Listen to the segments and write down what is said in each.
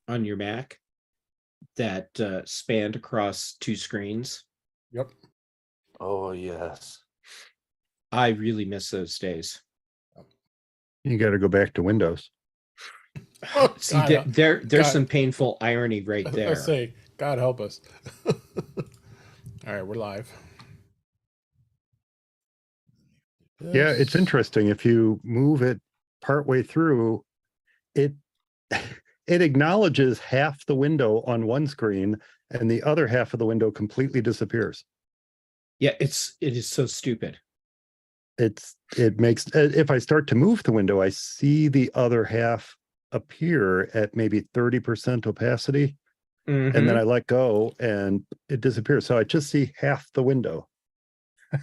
on your Mac that spanned across two screens. Yep. Oh, yes. I really miss those days. You got to go back to Windows. Oh, See, God, there's God. some painful irony right there. I say, God help us. All right, we're live. Yeah, it's interesting. If you move it partway through, it it acknowledges half the window on one screen and the other half of the window completely disappears. Yeah, it is so stupid. It makes, if I start to move the window, I see the other half appear at maybe 30% opacity. And then I let go and it disappears. So I just see half the window.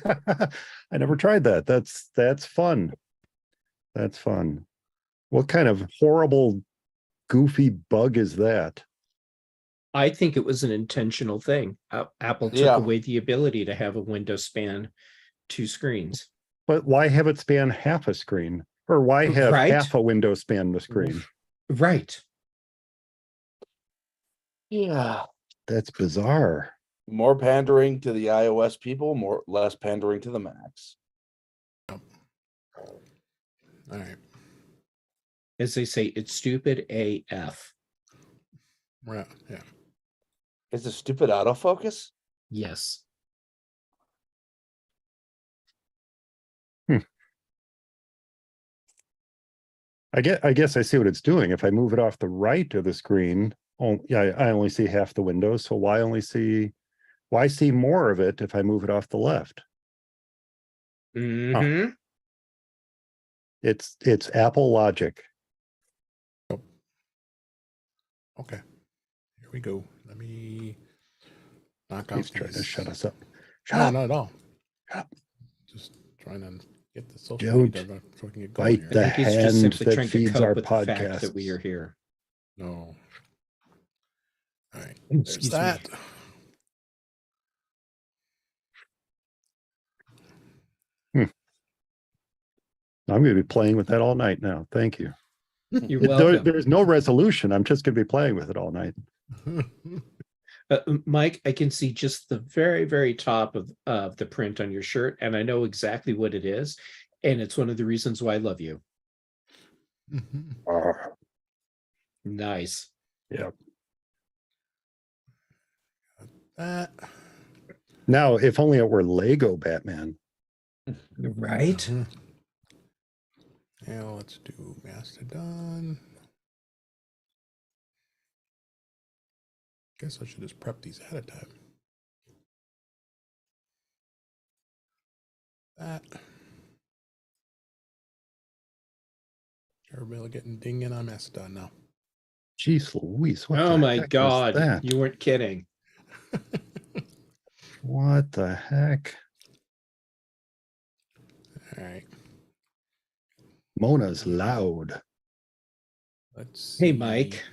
I never tried that. That's fun. That's fun. What kind of horrible, goofy bug is that? I think it was an intentional thing. Apple took away the ability to have a window span two screens. But why have it span half a screen? Or why have half a window span the screen? Right. Yeah. That's bizarre. More pandering to the iOS people, less pandering to the Macs. All right. As they say, it's stupid AF. Right. Yeah. Is it stupid autofocus? Yes. I guess I see what it's doing. If I move it off the right of the screen, I only see half the window. So why see more of it if I move it off the left? Mm-hmm. It's Apple logic. Oh. Okay. Here we go. Let me knock out. He's trying to shut us up. No, not at all. Shut up. Just trying to get the social Don't media so we can get going here. The I think he's just hand simply that trying to feeds cope our with the fact podcast. that we are here. No. All right. Excuse There's that. I'm going to be playing with that all night now. Thank you. You're welcome. There's no resolution. I'm just going to be playing with it all night. Mike, I can see just the very, very top of the print on your shirt, and I know exactly what it is. And it's one of the reasons why I love you. Nice. Yeah. That. Now, if only it were Lego Batman. Right? Now let's do Mastodon. Guess I should just prep these ahead of time. That. Everybody getting dinging on Mastodon now. Jeez Louise. What Oh the my heck God. is that? You weren't kidding. What the heck? All right. Mona's loud. Let's Hey, see. Mike.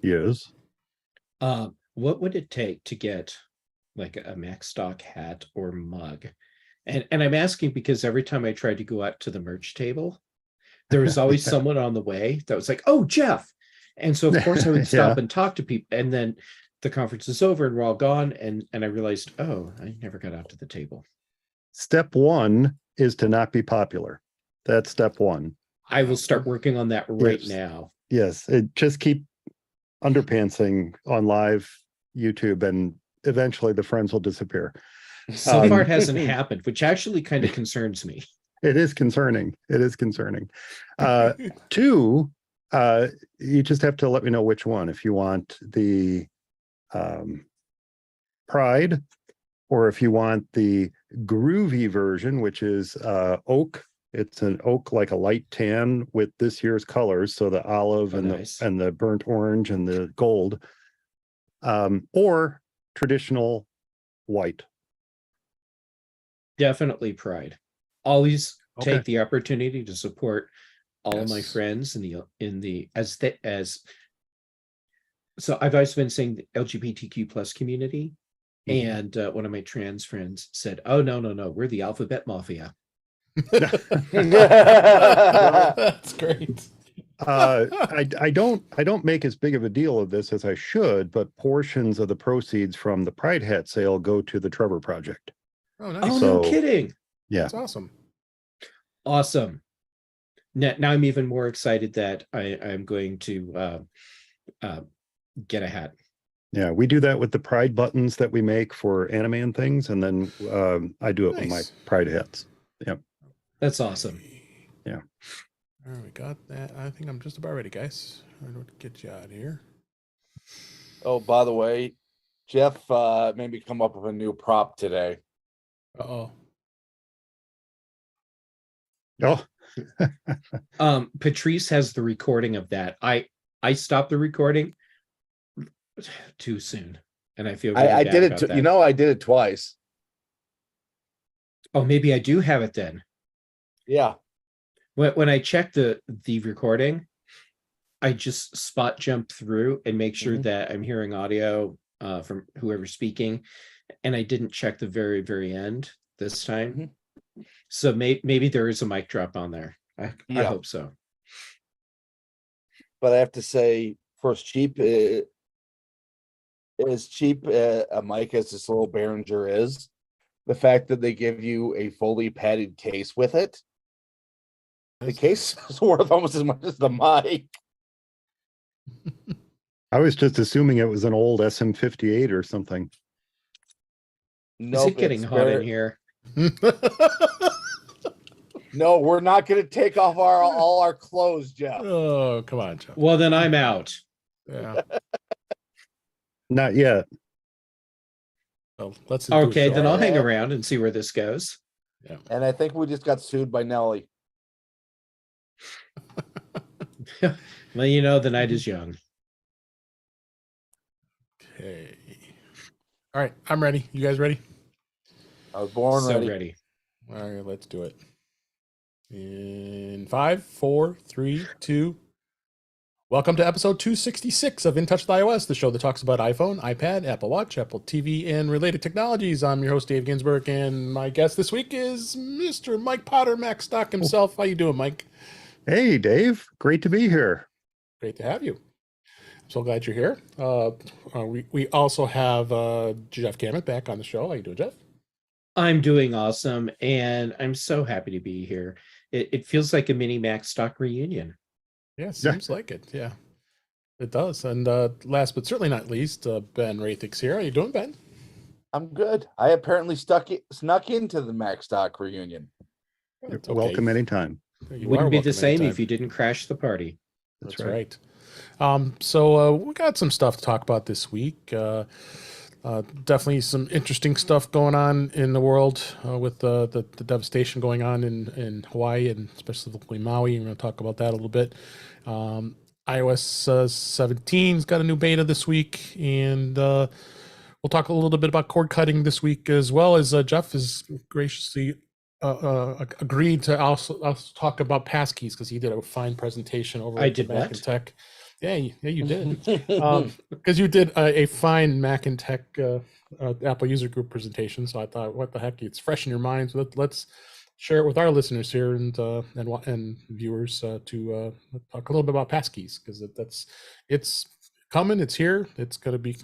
Yes. What would it take to get like a Mac stock hat or mug? And I'm asking because every time I tried to go out to the merch table, there was always someone on the way that was like, "Oh, Jeff." And so of course I would stop and talk to people. And then the conference is over and we're all gone. And I realized, oh, I never got out to the table. Step one is to not be popular. That's step one. I will start working on that right now. Yes. Just keep underpantsing on live YouTube and eventually the friends will disappear. So far it hasn't happened, which actually kind of concerns me. It is concerning. It is concerning. Two, you just have to let me know which one. If you want the Pride, or if you want the groovy version, which is oak. It's an oak, like a light tan with this year's colors. So the olive and the burnt orange and the gold, or traditional white. Definitely Pride. Always take the opportunity to support all of my friends so I've always been saying the LGBTQ plus community. And one of my trans friends said, "Oh, no, we're the alphabet mafia." That's great. I don't make as big of a deal of this as I should, but portions of the proceeds from the Pride Hat sale go to the Trevor Project. Oh, nice. Oh, So- no kidding. Yeah. That's awesome. Awesome. Now I'm even more excited that I'm going to get a hat. Yeah, we do that with the Pride buttons that we make for anime and things, and then I do it with my Nice. Pride hats. That's awesome. Yeah. All right, we got that. I think I'm just about ready, guys. I'm going to get you out of here. Oh, by the way, Jeff made me come up with a new prop today. Uh-oh. Oh, Patrice has the recording of that. I stopped the recording too soon, and I feel really I bad did about it. that. You know, I did it twice. Oh, maybe I do have it then. Yeah. When I check the recording, I just spot jump through and make sure Mhm. that I'm hearing audio from whoever's speaking, and I didn't check the very end this time. Mhm. So maybe there is a mic drop on there. I Yeah. hope so. But I have to say, for as cheap a mic as this little Behringer is, the fact that they give you a fully padded case with it, the case is worth almost as much as the mic. I was just assuming it was an old SM58 or something. Is Nope, it getting it's hot in very- here? No, we're not going to take off all our clothes, Jeff. Oh, come on, Jeff. Well, then I'm out. Yeah. Not yet. Well, let's do a Okay, show. then I'll hang around and see where this goes. And I think we just got sued by Nelly. Well, you know, the night is young. Okay. All right, I'm ready. You guys ready? I was born So ready. ready. All right, let's do it. In 5, 4, 3, 2. Welcome to episode 266 of In Touch with iOS, the show that talks about iPhone, iPad, Apple Watch, Apple TV, and related technologies. I'm your host, Dave Ginsburg, and my guest this week is Mr. Mike Potter, Mac Stock himself. How you doing, Mike? Hey, Dave. Great to be here. Great to have you. I'm so glad you're here. We also have Jeff Gamet back on the show. How you doing, Jeff? I'm doing awesome, and I'm so happy to be here. It feels like a mini Mac Stock reunion. Yeah, seems like it. Yeah, it does. And last but certainly not least, Ben Rathix here. How you doing, Ben? I'm good. I apparently snuck into the Mac Stock reunion. It's okay. Welcome anytime. You are Wouldn't be the welcome same anytime. if you didn't crash the party. That's right. So we got some stuff to talk about this week. Definitely some interesting stuff going on in the world with the devastation going on in Hawaii and specifically Maui. We're going to talk about that a little bit. iOS 17's got a new beta this week, and we'll talk a little bit about cord cutting this week, as well as Jeff has graciously agreed to also talk about passkeys because he did a fine presentation over I at did Mac what? and Tech. Yeah, you did. Because you did a fine Mac and Tech Apple User Group presentation, so I thought, what the heck, it's fresh in your minds. Let's share it with our listeners here and viewers to talk a little bit about passkeys, because it's coming, it's here, it's going to be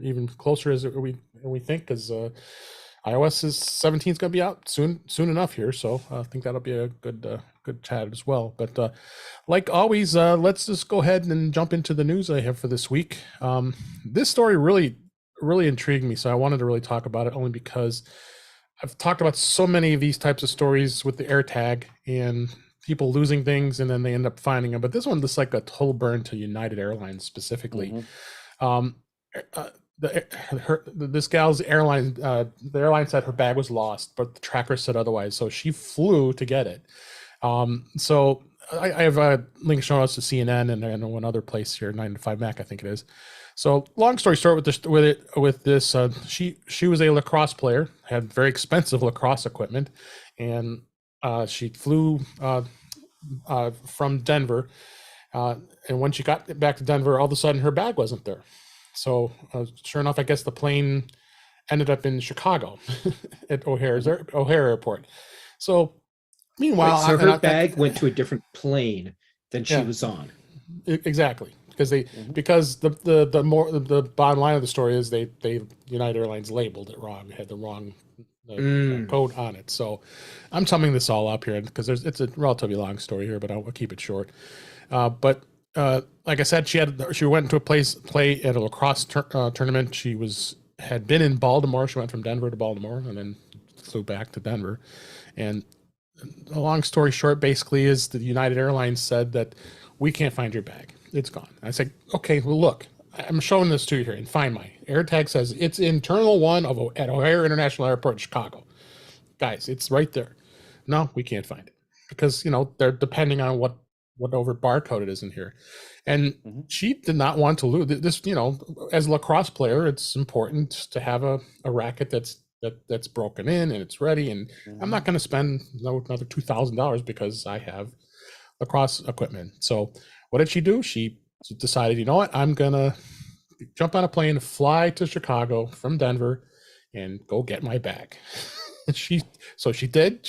even closer as we think, because iOS 17 is going to be out soon enough here, so I think that'll be a good chat as well. But like always, let's just go ahead and jump into the news I have for this week. This story really intrigued me, so I wanted to really talk about it, only because I've talked about so many of these types of stories with the AirTag and people losing things and then they end up finding them. But this one, just like a total burn to United Airlines specifically. Mhm. This gal's airline, the airline said her bag was lost, but the tracker said otherwise. So she flew to get it. So I have a link showing us to CNN and one other place here, 9 to 5 Mac, I think it is. So long story short, with this, she was a lacrosse player, had very expensive lacrosse equipment, and she flew from Denver. And when she got back to Denver, all of a sudden her bag wasn't there. So sure enough, I guess the plane ended up in Chicago at O'Hare Airport. So meanwhile, Wait, so her bag went to a different plane than she was on. Exactly, because Mhm. the bottom line of the story is they United Airlines labeled it wrong, had the wrong code on it. So I'm summing this all up here because it's a relatively long story here, but I'll keep it short. But like I said, she went into a play at a lacrosse tournament. She had been in Baltimore. She went from Denver to Baltimore and then flew back to Denver. And the long story short, basically, is that United Airlines said that we can't find your bag. It's gone. I said, okay, well, look, I'm showing this to you here, and find my AirTag says it's in Terminal 1 at O'Hare International Airport in Chicago. Guys, it's right there. No, we can't find it because, they're depending on whatever barcode it is in here. And Mhm. she did not want to lose this. As a lacrosse player, it's important to have a racket that's broken in and it's ready. And I'm not going to spend another $2,000 because I have lacrosse equipment. So what did she do? She decided, you know what? I'm going to jump on a plane, fly to Chicago from Denver, and go get my bag. she did.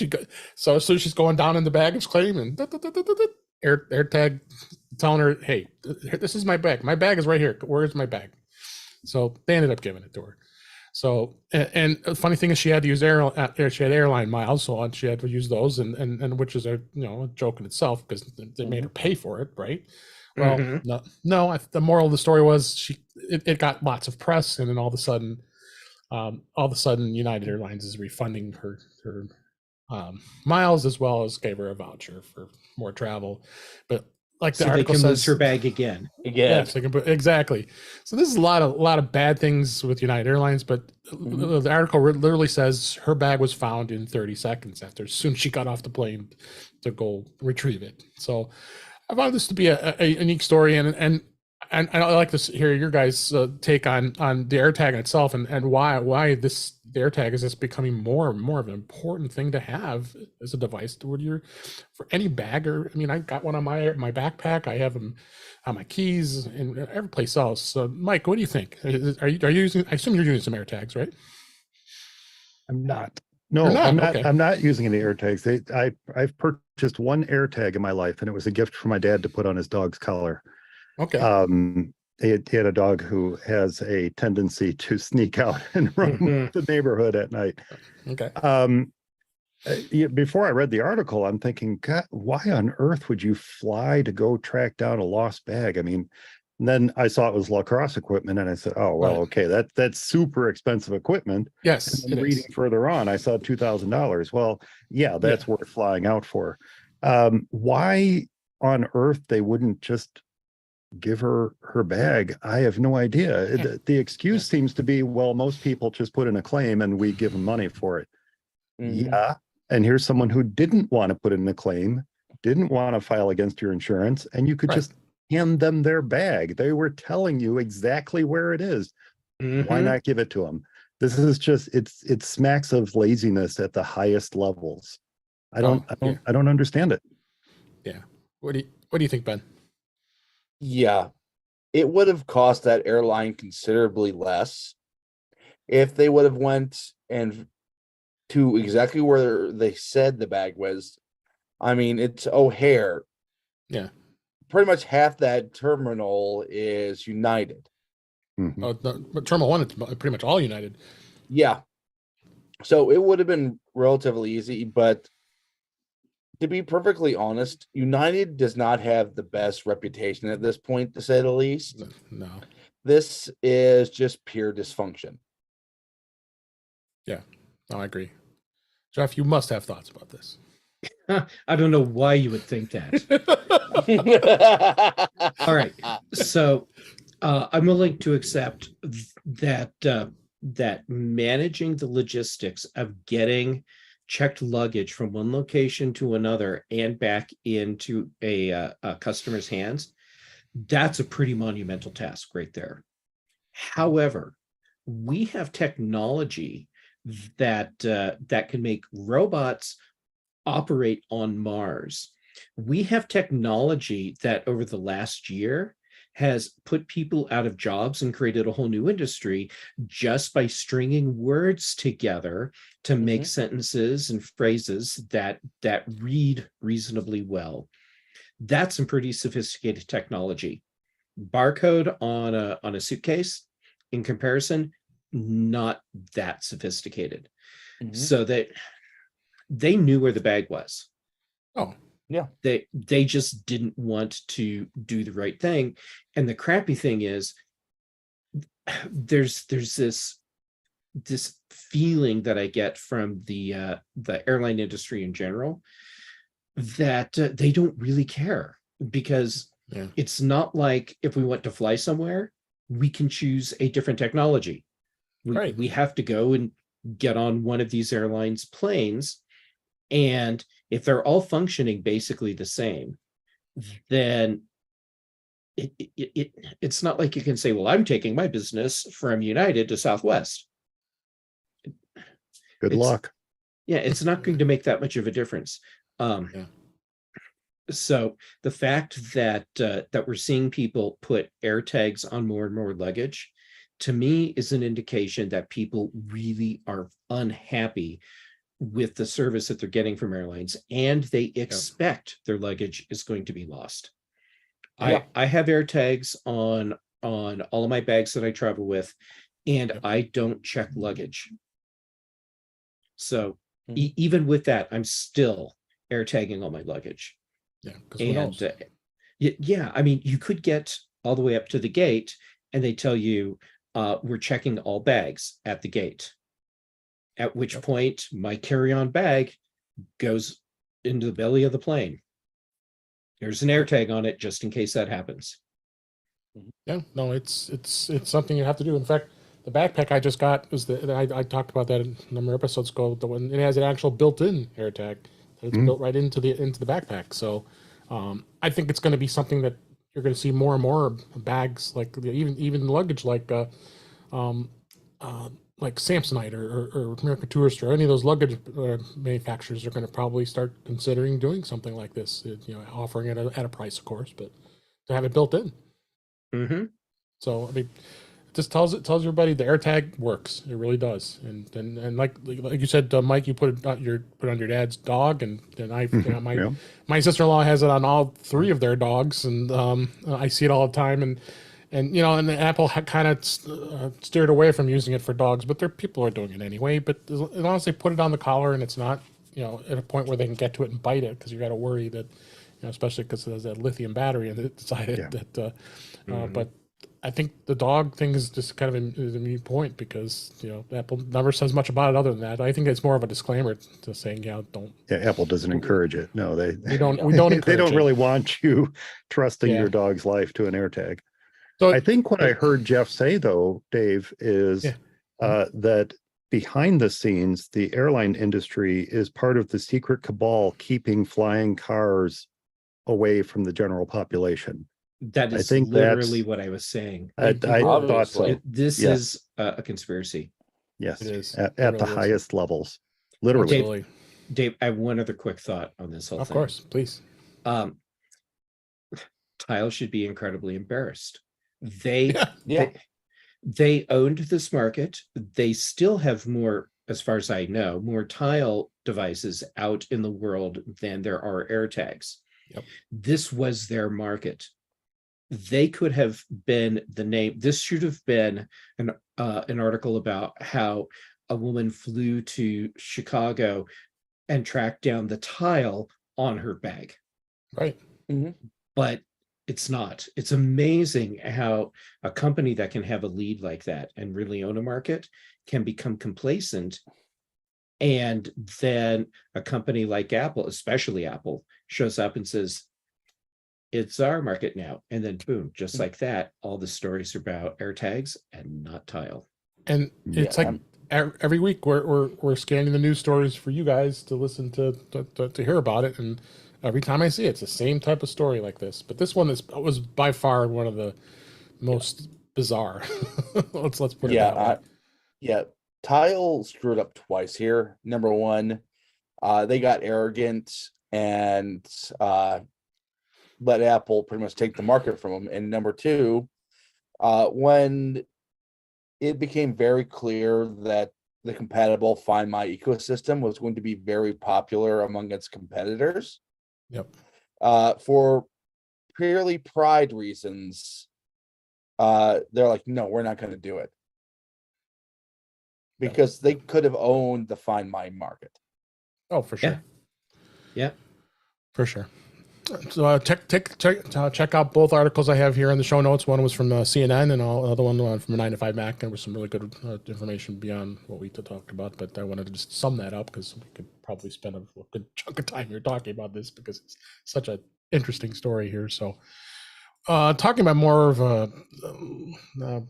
So she's going down in the baggage claim and AirTag telling her, hey, this is my bag. My bag is right here. Where's my bag? So they ended up giving it to her. So, and the funny thing is she had to use she had airline miles, so she had to use those, and which is a joke in itself because they made her pay for it, right? Well, no. The moral of the story was it got lots of press, and then all of a sudden, United Airlines is refunding her miles as well as gave her a voucher for more travel, but like the So they article can lose says, her bag again. yes, they can exactly. So this is a lot of bad things with United Airlines, but the article literally says her bag was found in 30 seconds as soon as she got off the plane to go retrieve it. So I found this to be a unique story, and I like to hear your guys' take on the AirTag itself and why the AirTag is just becoming more and more of an important thing to have as a device for any bag. Or I mean, I got one on my backpack. I have them on my keys and every place else. So, Mike, what do you think? Are you using? I assume you're using some AirTags, right? I'm not. You're No, not? I'm not. Okay. I'm not using any AirTags. I've purchased one AirTag in my life, and it was a gift from my dad to put on his dog's collar. Okay. He had a dog who has a tendency to sneak out and roam the neighborhood at night. Okay. Before I read the article, I'm thinking, God, why on earth would you fly to go track down a lost bag? I mean, and then I saw it was lacrosse equipment, and I said, "Oh well, Right. okay, that's super expensive equipment." Yes. And then reading further on, I saw $2,000. Well, yeah, that's worth flying out for. Why on earth they wouldn't just give her bag? I have no idea. The excuse seems to be, well, most people just put in a claim and we give them money for it. Yeah. And here's someone who didn't want to put in a claim, didn't want to file against your insurance, and you could just hand them their bag. They were telling you exactly where it is. Why not give it to them? This is just it smacks of laziness at the highest levels. I don't understand it. Yeah. What do you think, Ben? Yeah, it would have cost that airline considerably less if they would have went and to exactly where they said the bag was. I mean, it's O'Hare. Yeah. Pretty much half that terminal is United. But Terminal 1, it's pretty much all United. Yeah. So it would have been relatively easy, but to be perfectly honest, United does not have the best reputation at this point, to say the least. No. This is just pure dysfunction. Yeah, no, I agree. Jeff, you must have thoughts about this. I don't know why you would think that. All right. So I'm willing to accept that that managing the logistics of getting checked luggage from one location to another and back into a customer's hands, that's a pretty monumental task right there. However, we have technology that that can make robots operate on Mars. We have technology that over the last year has put people out of jobs and created a whole new industry just by stringing words together to make sentences and phrases that read reasonably well. That's some pretty sophisticated technology. Barcode on a suitcase, in comparison, not that sophisticated. Mhm. So that they knew where the bag was. Oh, They just didn't want to do the right thing. And the crappy thing is, there's this feeling that I get from the airline industry in general, that they don't really care, because yeah. it's not like if we want to fly somewhere, we can choose a different technology. Right. We have to go and get on one of these airlines planes, and if they're all functioning basically the same, then it's not like you can say, well, I'm taking my business from United to Southwest. Good It's- luck. Yeah, it's not going to make that much of a difference. Yeah. So the fact that that we're seeing people put air tags on more and more luggage, to me, is an indication that people really are unhappy with the service that they're getting from airlines, and they expect their luggage is going to be lost. Yeah. I have air tags on all of my bags that I travel with, and Yep. I don't check luggage. So Mhm. even with that, I'm still air tagging all my luggage. Yeah. Because who knows? And yeah, I mean, you could get all the way up to the gate, and they tell you, we're checking all bags at the gate. At which Yep. point, my carry-on bag goes into the belly of the plane. There's an air tag on it just in case that happens. Yeah, no, it's something you have to do. In fact, the backpack I just got was I talked about that a number of episodes ago. The one, it has an actual built-in air tag that it's built right into the backpack. So I think it's going to be something that you're going to see more and more bags, like even luggage like Samsonite or American Tourister, or any of those luggage manufacturers are going to probably start considering doing something like this. Offering it at a price, of course, but to have it built in. Mm-hmm. So I mean, it just tells everybody the AirTag works. It really does. And like you said, Mike, you put it on your dad's dog, and my sister-in-law has it on all three of their dogs, and I see it all the time. And Apple kind of steered away from using it for dogs, but there people are doing it anyway. But as long as they put it on the collar and it's not at a point where they can get to it and bite it, because you got to worry that especially because there's that lithium battery inside it. Yeah. But I think the dog thing is just kind of a moot point, because Apple never says much about it other than that. I think it's more of a disclaimer to saying don't. Yeah, Apple doesn't encourage it. No, We don't encourage they don't it. really want you trusting Yeah. your dog's life to an AirTag. So I think what I heard Jeff say, though, Dave, is that behind the scenes, the airline industry is part of the secret cabal keeping flying cars away from the general population. That is think literally that's- what I was saying. I thought so. This Yes. is a conspiracy. Yes, It is. at It the really is. highest levels, literally. Absolutely. Dave, I have one other quick thought on this whole Of thing. course, please. Tile should be incredibly embarrassed. They Yeah. they owned this market. They still have more, as far as I know, more Tile devices out in the world than there are AirTags. Yep. This was their market. They could have been the name. This should have been an article about how a woman flew to Chicago and tracked down the Tile on her bag. Right. But it's not. It's amazing how a company that can have a lead like that and really own a market can become complacent. And then a company like Apple, especially Apple, shows up and says, it's our market now. And then boom, just like that, all the stories are about AirTags and not Tile. And it's Yeah, like every week we're scanning the news stories for you guys to listen to hear about it, and every time I see it, it's the same type of story like this. But this one was by far one of the most bizarre. let's put it that way. Yeah, Tile screwed up twice here. Number one, they got arrogant and let Apple pretty much take the market from them. And number two, when it became very clear that the compatible Find My ecosystem was going to be very popular among its competitors, Yep. For purely pride reasons, they're like, no, we're not going to do it. Because they could have owned the Find My market. Oh, for sure. Yeah. For sure. So check out both articles I have here in the show notes. One was from CNN, and the other one from 9 to 5 Mac. There was some really good information beyond what we talked about, but I wanted to just sum that up because we could probably spend a good chunk of time here talking about this because it's such an interesting story here. So talking about more of a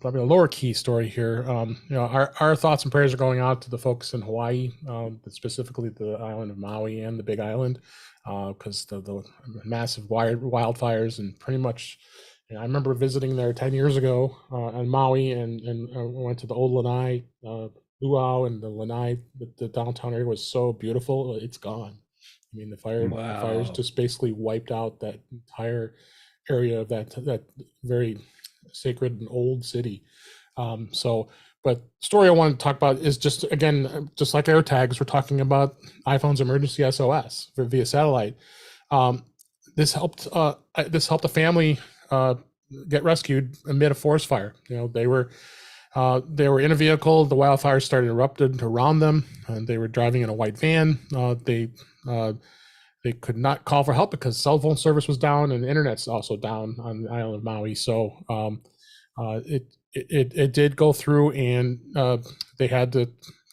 probably a lower key story here. Our thoughts and prayers are going out to the folks in Hawaii, specifically the island of Maui and the Big Island, because the massive wildfires and pretty much. I remember visiting there 10 years ago on Maui, and went to the old Lanai, Luau, and the Lanai. The downtown area was so beautiful. It's gone. I mean, the fires Wow. just basically wiped out that entire area of that very sacred and old city. But story I want to talk about is just, again, just like AirTags, we're talking about iPhone's emergency SOS via satellite. This helped a family get rescued amid a forest fire. They were in a vehicle. The wildfires started erupted around them, and they were driving in a white van. They could not call for help because cell phone service was down and the internet's also down on the island of Maui. So it did go through, and they had to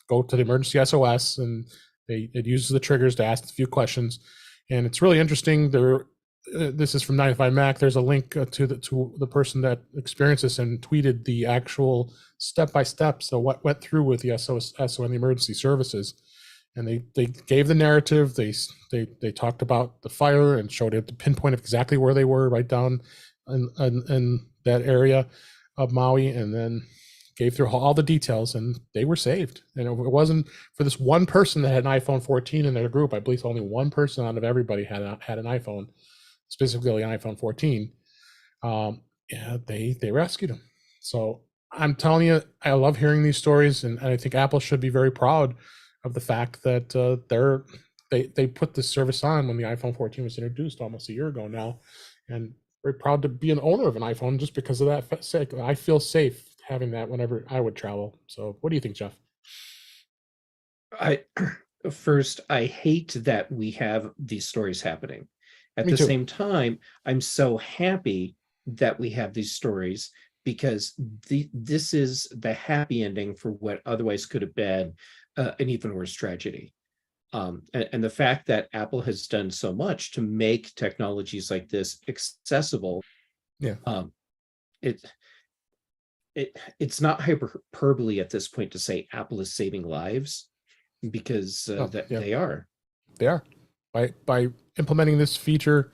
go to the emergency SOS, and it uses the triggers to ask a few questions. And it's really interesting. This is from 95 Mac. There's a link to the person that experienced this and tweeted the actual step-by-step. So what went through with the SOS and the emergency services. And they gave the narrative. They talked about the fire and showed it the pinpoint of exactly where they were, right down in that area of Maui, and then gave through all the details, and they were saved. And it wasn't for this one person that had an iPhone 14 in their group. I believe only one person out of everybody had an iPhone, specifically an iPhone 14. They rescued him. So I'm telling you, I love hearing these stories, and I think Apple should be very proud of the fact that they put this service on when the iPhone 14 was introduced almost a year ago now, and very proud to be an owner of an iPhone just because of that sake. I feel safe having that whenever I would travel. So what do you think, Jeff? I hate that we have these stories happening. At Me the too. same time, I'm so happy that we have these stories because this is the happy ending for what otherwise could have been an even worse tragedy. And the fact that Apple has done so much to make technologies like this accessible, Yeah. It's not hyperbole at this point to say Apple is saving lives, because they are. They are. By implementing this feature,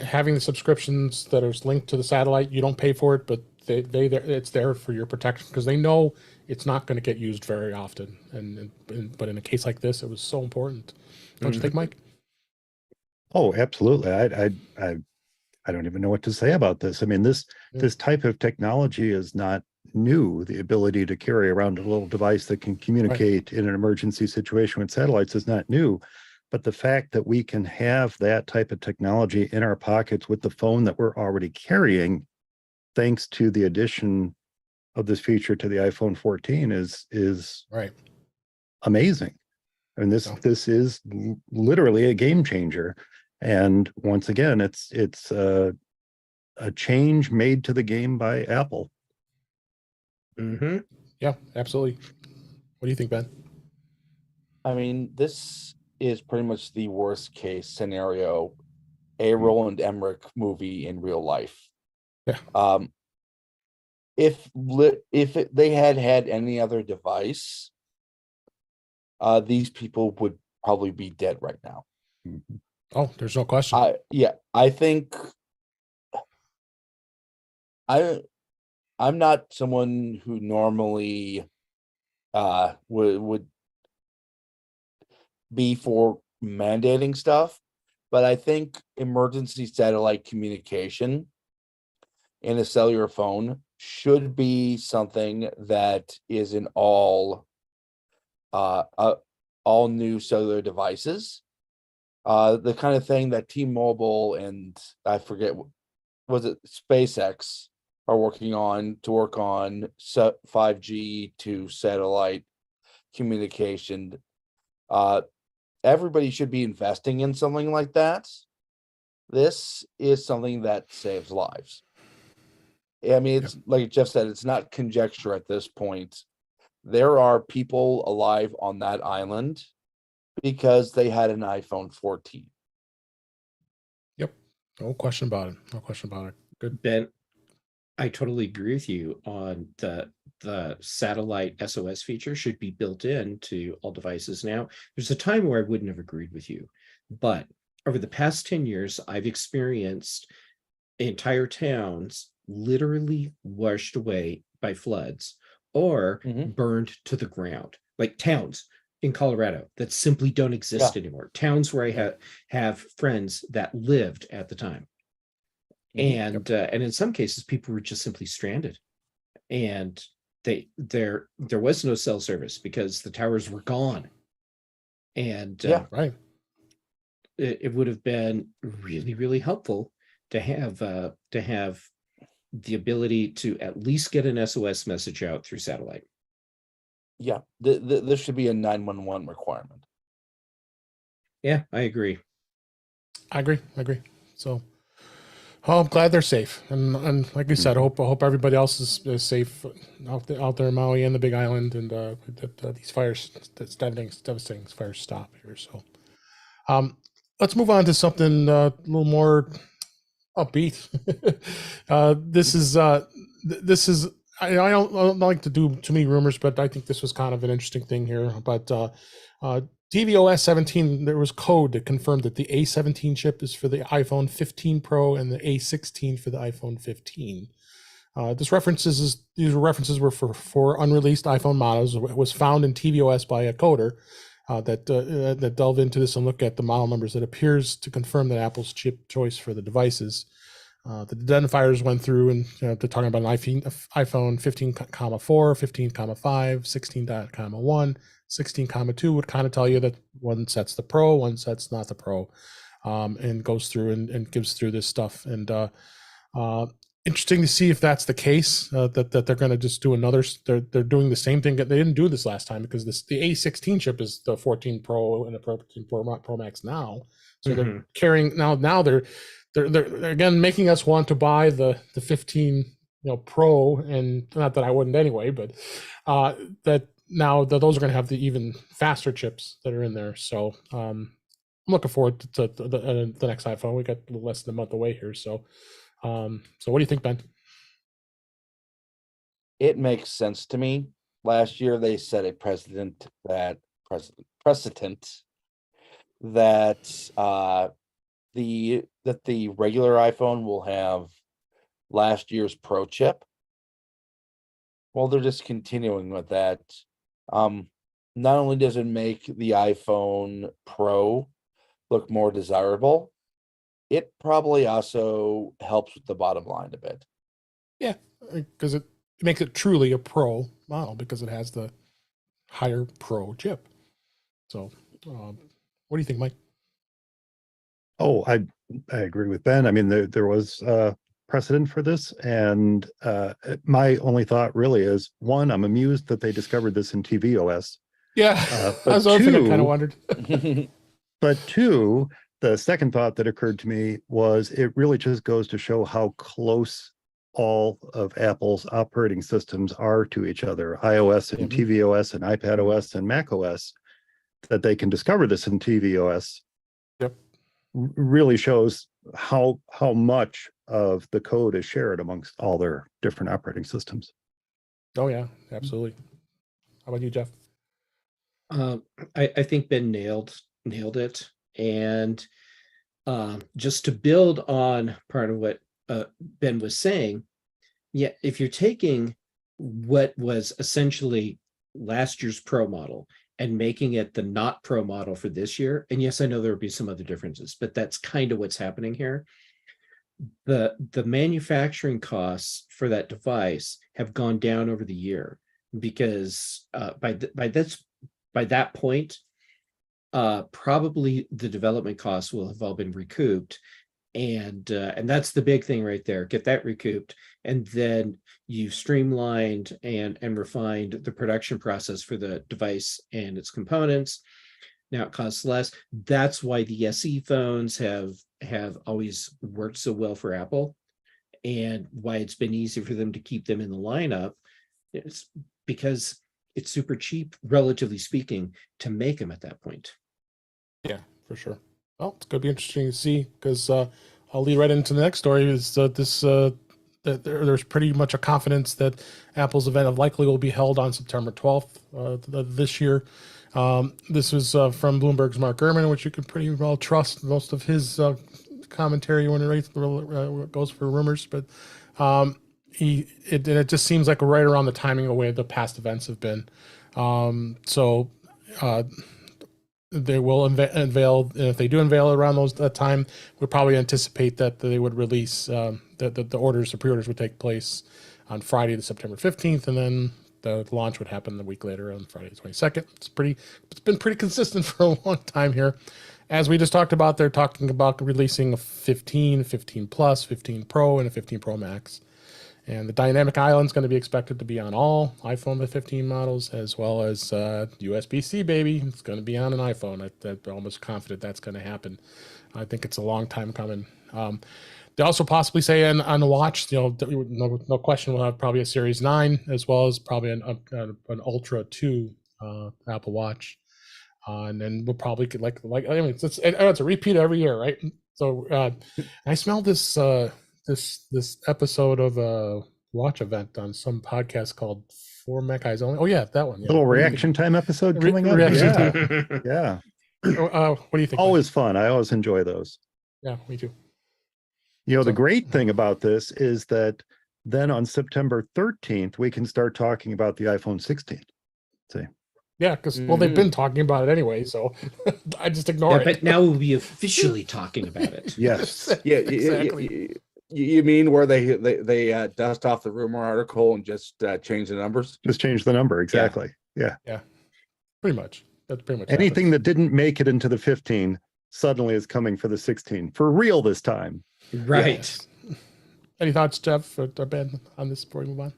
having the subscriptions that are linked to the satellite, you don't pay for it, but it's there for your protection because they know it's not going to get used very often. But in a case like this, it was so important. Don't you think, Mike? Oh, absolutely. I don't even know what to say about this. I mean, this type of technology is not new. The ability to carry around a little device that can communicate in an emergency situation with satellites is not new. But the fact that we can have that type of technology in our pockets with the phone that we're already carrying, thanks to the addition of this feature to the iPhone 14, is right. Amazing. I mean, this is literally a game changer. And once again, it's a change made to the game by Apple. Mm-hmm. Yeah, absolutely. What do you think, Ben? I mean, this is pretty much the worst case scenario, a Roland Emmerich movie in real life. Yeah. If they had any other device, these people would probably be dead right now. Mm-hmm. Oh, there's no question. I think I'm not someone who normally would be for mandating stuff, but I think emergency satellite communication in a cellular phone should be something that is in all new cellular devices. The kind of thing that T-Mobile and I forget, was it SpaceX are working on to work on 5G to satellite communication. Everybody should be investing in something like that. This is something that saves lives. I mean, it's like Jeff said, it's not conjecture at this point. There are people alive on that island because they had an iPhone 14. Yep. No question about it. No question about it. Good. Ben, I totally agree with you on the satellite SOS feature should be built into all devices now. There's a time where I wouldn't have agreed with you, but over the past 10 years, I've experienced entire towns literally washed away by floods or burned to the ground, like towns in Colorado that simply don't exist anymore. Towns where I have friends that lived at the time. And in some cases, people were just simply stranded, and there was no cell service because the towers were gone. And right, it would have been really, really helpful to have the ability to at least get an SOS message out through satellite. Yeah, this should be a 911 requirement. Yeah, I agree. I agree. So, I'm glad they're safe, and like you said, I hope everybody else is safe out there in Maui and the Big Island, and that these fires, that's devastating fires stop here. So, let's move on to something a little more upbeat. This is I don't like to do too many rumors, but I think this was kind of an interesting thing here. But tvOS 17, there was code that confirmed that the A17 chip is for the iPhone 15 Pro and the A16 for the iPhone 15. These references were for unreleased iPhone models. It was found in tvOS by a coder that delved into this and looked at the model numbers. That appears to confirm that Apple's chip choice for the devices. The identifiers went through and they're talking about an iPhone 15,4, 15,5, 16,1, 16,2 would kind of tell you that one set's the Pro, one set's not the Pro, and goes through and gives through this stuff. And interesting to see if that's the case, that they're going to just do another. They're doing the same thing. They didn't do this last time because the A16 chip is the 14 Pro and the 14 Pro Max now. So they're carrying now they're again making us want to buy the 15 Pro, and not that I wouldn't anyway, but that now that those are going to have the even faster chips that are in there. So I'm looking forward to the next iPhone. We got a little less than a month away here. So what do you think, Ben? It makes sense to me. Last year they set a precedent that the regular iPhone will have last year's Pro chip. Well, they're just continuing with that. Not only does it make the iPhone Pro look more desirable, it probably also helps with the bottom line a bit. Yeah, because it makes it truly a Pro model because it has the higher Pro chip. So, what do you think, Mike? Oh, I agree with Ben. I mean, there was precedent for this, and my only thought really is, one, I'm amused that they discovered this in tvOS. Yeah, but I was also kind of wondered. But two, the second thought that occurred to me was it really just goes to show how close all of Apple's operating systems are to each other, iOS and tvOS and iPadOS and macOS, that they can discover this in tvOS. Yep. Really shows how much of the code is shared amongst all their different operating systems. Oh yeah, absolutely. How about you, Jeff? I think Ben nailed it. And just to build on part of what Ben was saying, yeah, if you're taking what was essentially last year's Pro model and making it the not Pro model for this year, and yes, I know there will be some other differences, but that's kind of what's happening here. The manufacturing costs for that device have gone down over the year because by that point, probably the development costs will have all been recouped. And that's the big thing right there. Get that recouped. And then you've streamlined and refined the production process for the device and its components. Now it costs less. That's why the SE phones have always worked so well for Apple, and why it's been easy for them to keep them in the lineup. It's because it's super cheap, relatively speaking, to make them at that point. Yeah, for sure. Well, it's going to be interesting to see, because I'll lead right into the next story. Is that there's pretty much a confidence that Apple's event likely will be held on September 12th this year. This was from Bloomberg's Mark Gurman, which you can pretty well trust most of his commentary when it goes for rumors. But it just seems like right around the timing of the way the past events have been. They will unveil, and if they do unveil around that time, we probably anticipate that they would release the orders, the pre-orders would take place on Friday, the September 15th, and then the launch would happen a week later on Friday the 22nd. It's been pretty consistent for a long time here. As we just talked about, they're talking about releasing a 15, 15 Plus, 15 Pro, and a 15 Pro Max. And the dynamic island is going to be expected to be on all iPhone 15 models, as well as USB-C, baby. It's going to be on an iPhone. I'm almost confident that's going to happen. I think it's a long time coming. They also possibly say on the watch, no question, we'll have probably a Series 9, as well as probably an Ultra 2 Apple Watch. And then we'll probably get it's a repeat every year, right? So I smell this episode of a watch event on some podcast called For Mac Eyes Only. Oh yeah, that one. Yeah. Little reaction time episode coming up. Reaction Yeah. What do you think? Always fun. I always enjoy those. Yeah, me too. The great thing about this is that then on September 13th, we can start talking about the iPhone 16. See? Yeah, because they've been talking about it anyway, so I just ignore it. But now we'll be officially talking about it. Yes. Yeah, exactly. You mean where they dust off the rumor article and just change the numbers? Just change the number. Exactly. Yeah. Pretty much. That's pretty much anything happens. that didn't make it into the 15 suddenly is coming for the 16 for real this time. Right. Yes. Any thoughts, Jeff or Ben, on this before we move on?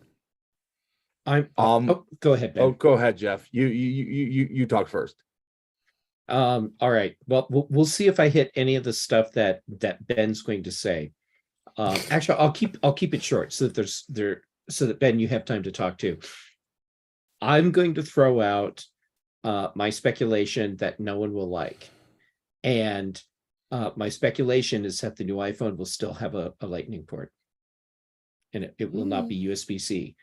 Go ahead, Ben. Oh, go ahead, Jeff. You talk first. All right. Well, we'll see if I hit any of the stuff that Ben's going to say. Actually, I'll keep it short so that Ben, you have time to talk too. I'm going to throw out my speculation that no one will like, and my speculation is that the new iPhone will still have a Lightning port, and it will not be USB-C.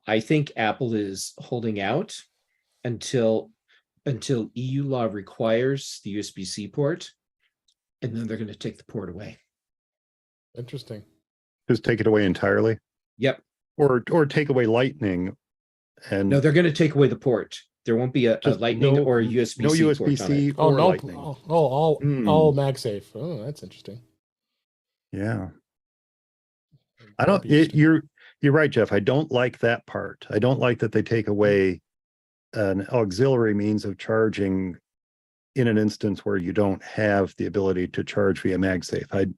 I think Apple is holding out until EU law requires the USB-C port, and then they're going to take the port away. Interesting. Just take it away entirely. Yep. Or take away Lightning. And no, they're going to take away the port. There won't be a Lightning or a USB-C. No USB-C or no, Lightning. all MagSafe. Oh, that's interesting. Yeah. You're right, Jeff. I don't like that part. I don't like that they take away an auxiliary means of charging in an instance where you don't have the ability to charge via MagSafe. I'm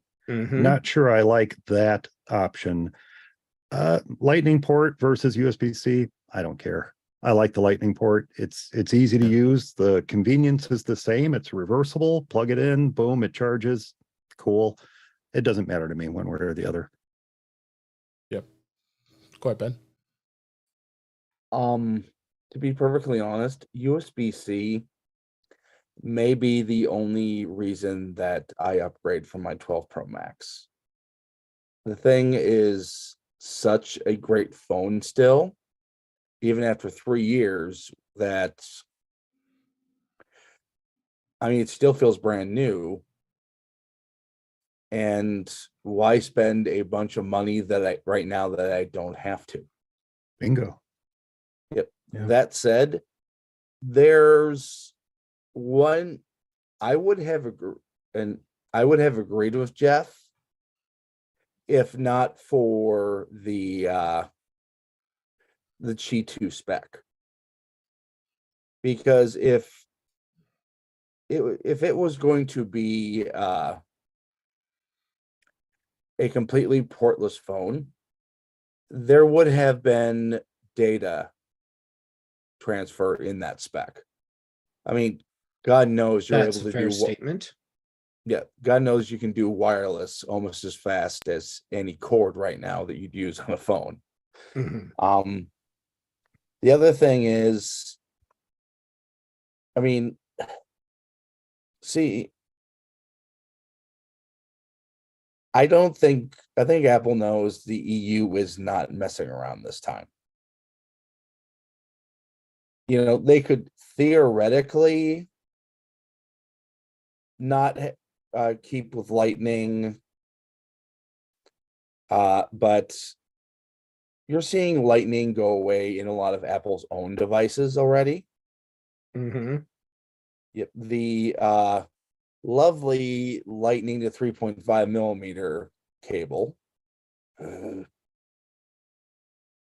not sure I like that option. Lightning port versus USB-C, I don't care. I like the Lightning port. It's easy to use. The convenience is the same. It's reversible. Plug it in, boom, it charges. Cool. It doesn't matter to me one way or the other. Yep. Go ahead, Ben. To be perfectly honest, USB-C may be the only reason that I upgrade from my 12 Pro Max. The thing is such a great phone still, even after 3 years, that it still feels brand new. And why spend a bunch of money right now that I don't have to? Bingo. Yep. Yeah. That said, there's one I would have agreed with Jeff if not for the Qi 2 spec. Because if if it was going to be a completely portless phone, there would have been data transfer in that spec. I mean, God knows you're That's able a to fair do statement. yeah, God knows you can do wireless almost as fast as any cord right now that you'd use on a phone. Mhm. The other thing is, I mean, see, I think Apple knows the EU is not messing around this time. You know, they could theoretically not keep with Lightning, but you're seeing Lightning go away in a lot of Apple's own devices already. Mhm. Yep, the lovely Lightning to 3.5 millimeter cable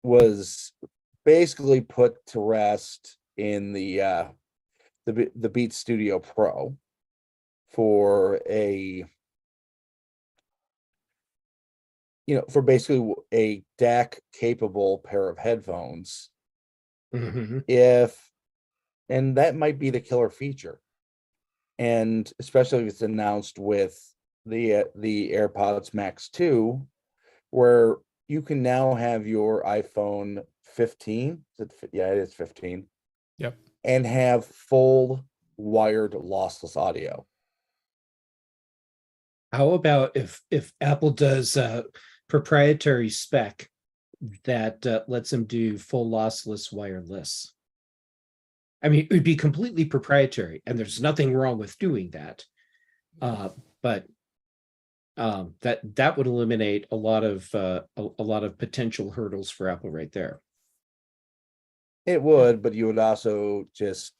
was basically put to rest in the Beat Studio Pro for for basically a DAC capable pair of headphones. Mhm. And that might be the killer feature, and especially if it's announced with the AirPods Max 2, where you can now have your iPhone 15, yeah, it is 15, Yep. and have full wired lossless audio. How about if Apple does a proprietary spec that lets them do full lossless wireless? I mean, it would be completely proprietary, and there's nothing wrong with doing that. But that would eliminate a lot of potential hurdles for Apple right there. It would, but you would also just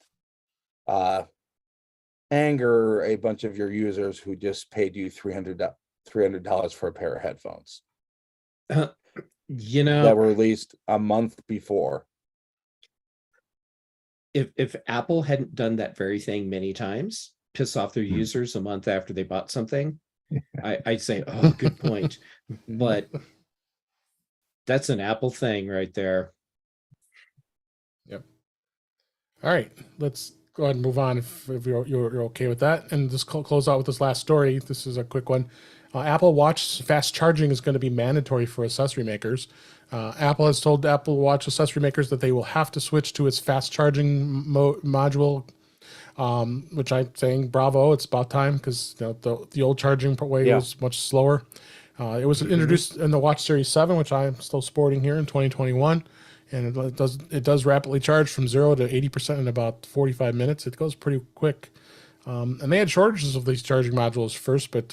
anger a bunch of your users who just paid you $300 for a pair of headphones You that know, were released a month before. if Apple hadn't done that very thing many times, piss off their Hmm. users a month after they bought something, I'd say, oh, good point. But that's an Apple thing right there. Yep. All right, let's go ahead and move on if you're okay with that, and just close out with this last story. This is a quick one. Apple Watch fast charging is going to be mandatory for accessory makers. Apple has told Apple Watch accessory makers that they will have to switch to its fast charging module, which I'm saying bravo. It's about time, because the old charging way was much slower. It was introduced in the Watch Series 7, which I'm still sporting here in 2021. And it does rapidly charge from 0 to 80% in about 45 minutes. It goes pretty quick. And they had shortages of these charging modules first, but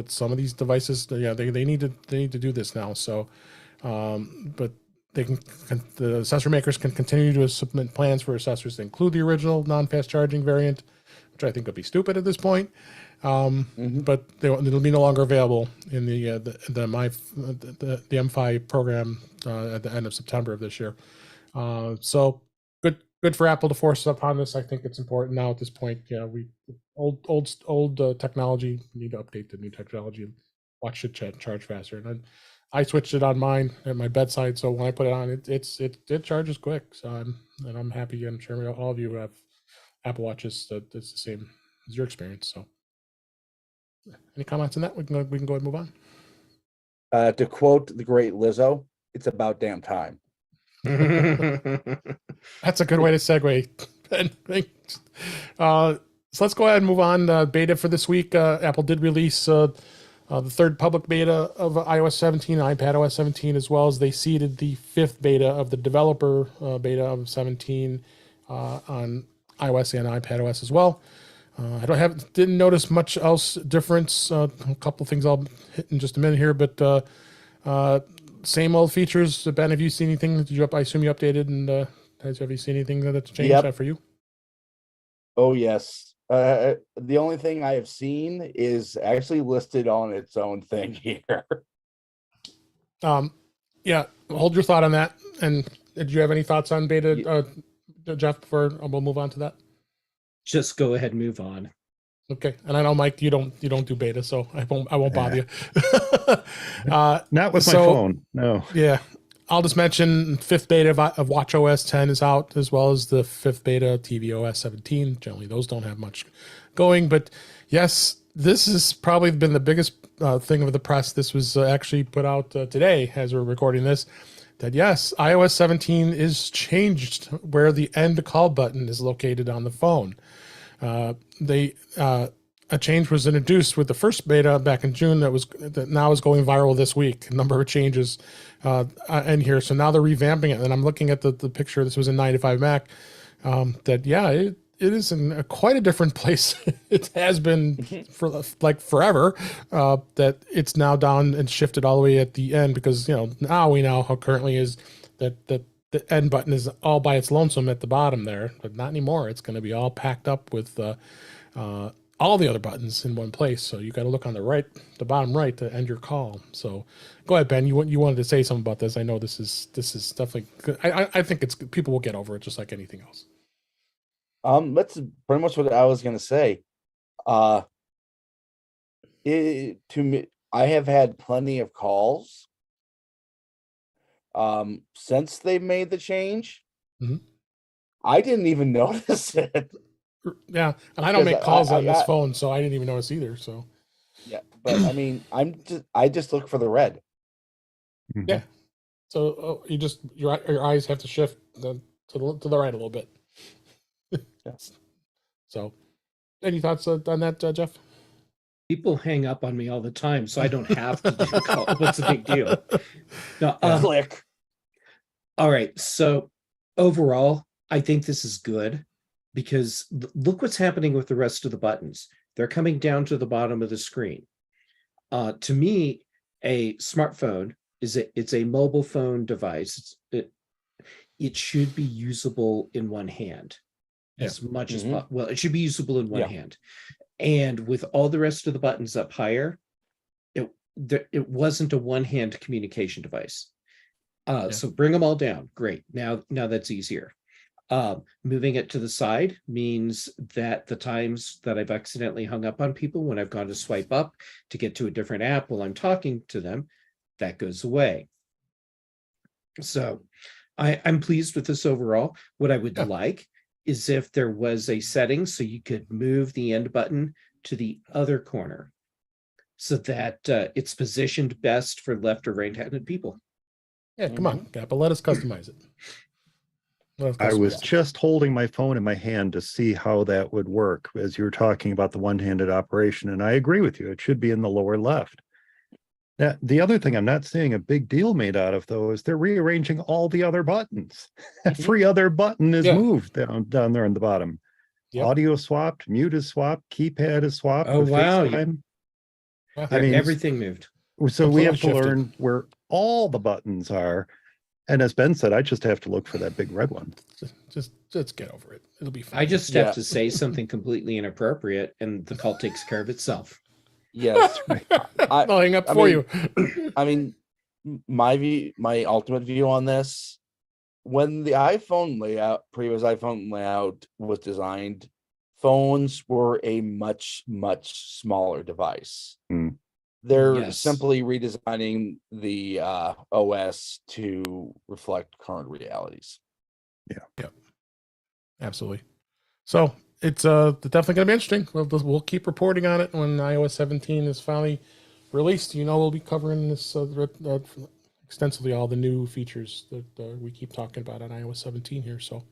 some of these devices, they need to do this now. So, but the accessory makers can continue to submit plans for accessories to include the original non-fast charging variant, which I think would be stupid at this point. But it'll be no longer available in the M5 program at the end of September of this year. So good for Apple to force upon this. I think it's important now at this point. We old technology, we need to update the new technology. Watch should charge faster, and I switched it on mine at my bedside, so when I put it on, it charges quick. So I'm happy. I'm sure all of you have Apple Watches that's the same as your experience. So, any comments on that? We can go ahead and move on. To quote the great Lizzo, it's about damn time. That's a good way to segue. So let's go ahead and move on. Beta for this week. Apple did release the third public beta of iOS 17, iPadOS 17, as well as they seeded the fifth beta of the developer beta of 17 on iOS and iPadOS as well. I didn't notice much else difference. A couple things I'll hit in just a minute here, but same old features. Ben, have you seen anything? I assume you updated, and have you seen anything that's changed for you? Oh yes. The only thing I have seen is actually listed on its own thing here. Yeah, hold your thought on that. And did you have any thoughts on beta, Jeff? Before we'll move on to that. just go ahead and move on. Okay, and I know Mike, you don't do beta, so I won't bother you. Not with my so- phone. No. Yeah, I'll just mention 5th beta of WatchOS 10 is out, as well as the 5th beta of tvOS 17. Generally, those don't have much going, but yes, this has probably been the biggest thing of the press. This was actually put out today as we're recording this. That yes, iOS 17 is changed where the end call button is located on the phone. A change was introduced with the first beta back in June that now is going viral this week. A number of changes in here. So now they're revamping it. And I'm looking at the picture. This was in 95 Mac. It is in quite a different place. It has been for like forever. That it's now down and shifted all the way at the end because now we know how currently is that the end button is all by its lonesome at the bottom there, but not anymore. It's going to be all packed up with all the other buttons in one place. So you got to look on the bottom right to end your call. So go ahead, Ben. You wanted to say something about this. I know this is definitely good. I think it's people will get over it just like anything else. That's pretty much what I was gonna say. To me, I have had plenty of calls since they made the change. Mhm. I didn't even notice it. Yeah, and I don't make Because calls I on this got- phone, so I didn't even notice either. So Yeah, but I mean, I just look for the red. Mhm. Yeah. So your eyes have to shift to the right a little bit. Yes. So, any thoughts on that, Jeff? People hang up on me all the time, so I don't have to do call. What's the big deal? No, Click. all right. So overall, I think this is good because look what's happening with the rest of the buttons. They're coming down to the bottom of the screen. To me, a smartphone it's a mobile phone device. It should be usable in one hand as much as well. It should be usable in one hand. And with all the rest of the buttons up higher, it wasn't a one-hand communication device. So bring them all down. Great. Now that's easier. Moving it to the side means that the times that I've accidentally hung up on people when I've gone to swipe up to get to a different app while I'm talking to them, that goes away. So I'm pleased with this overall. What I would like is if there was a setting so you could move the end button to the other corner so that it's positioned best for left or right-handed people. Yeah, come on, Apple, let us customize it. I was just holding my phone in my hand to see how that would work as you were talking about the one-handed operation. And I agree with you. It should be in the lower left. Now, the other thing I'm not seeing a big deal made out of, though, is they're rearranging all the other buttons. Every other button is moved down there on the bottom. Yep. Audio swapped, mute is swapped, keypad is swapped. Oh, with wow. FaceTime. I mean, everything moved. So we have to Completely shifted. learn where all the buttons are. And as Ben said, I just have to look for that big red one. Just get over it. It'll be fine. I just have to say something completely inappropriate and the call takes care of itself. Yes. I'll hang up for you. I mean, my ultimate view on this, when the previous iPhone layout was designed, phones were a much, much smaller device. They're simply redesigning the OS to reflect current realities. Yeah, absolutely. So it's definitely going to be interesting. We'll keep reporting on it when iOS 17 is finally released. We'll be covering this extensively, all the new features that we keep talking about on iOS 17 here. So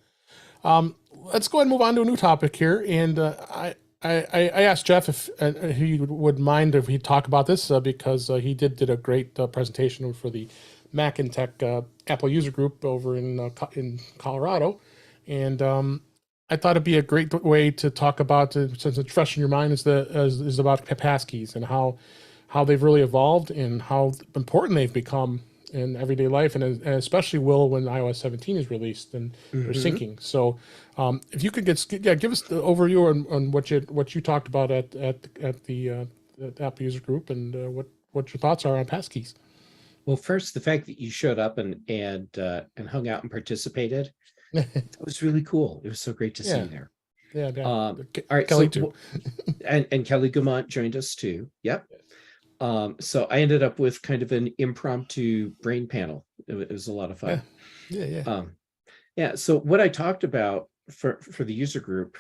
let's go ahead and move on to a new topic here. And I asked Jeff if he would mind if he talk about this because he did a great presentation for the Mac and Tech Apple user group over in Colorado, and I thought it'd be a great way to talk about, since it's fresh in your mind, is about passkeys and how they've really evolved and how important they've become in everyday life, and especially when iOS 17 is released and they're syncing. So, if you could give us the overview on what you talked about at the Apple user group and what your thoughts are on passkeys. Well, first, the fact that you showed up and hung out and participated, that was really cool. It was so great to see you there. Yeah, yeah. All right, Kelly so too. and Kelly Gamont joined us too. Yep. So I ended up with kind of an impromptu brain panel. It was a lot of fun. Yeah. Yeah. So what I talked about for the user group,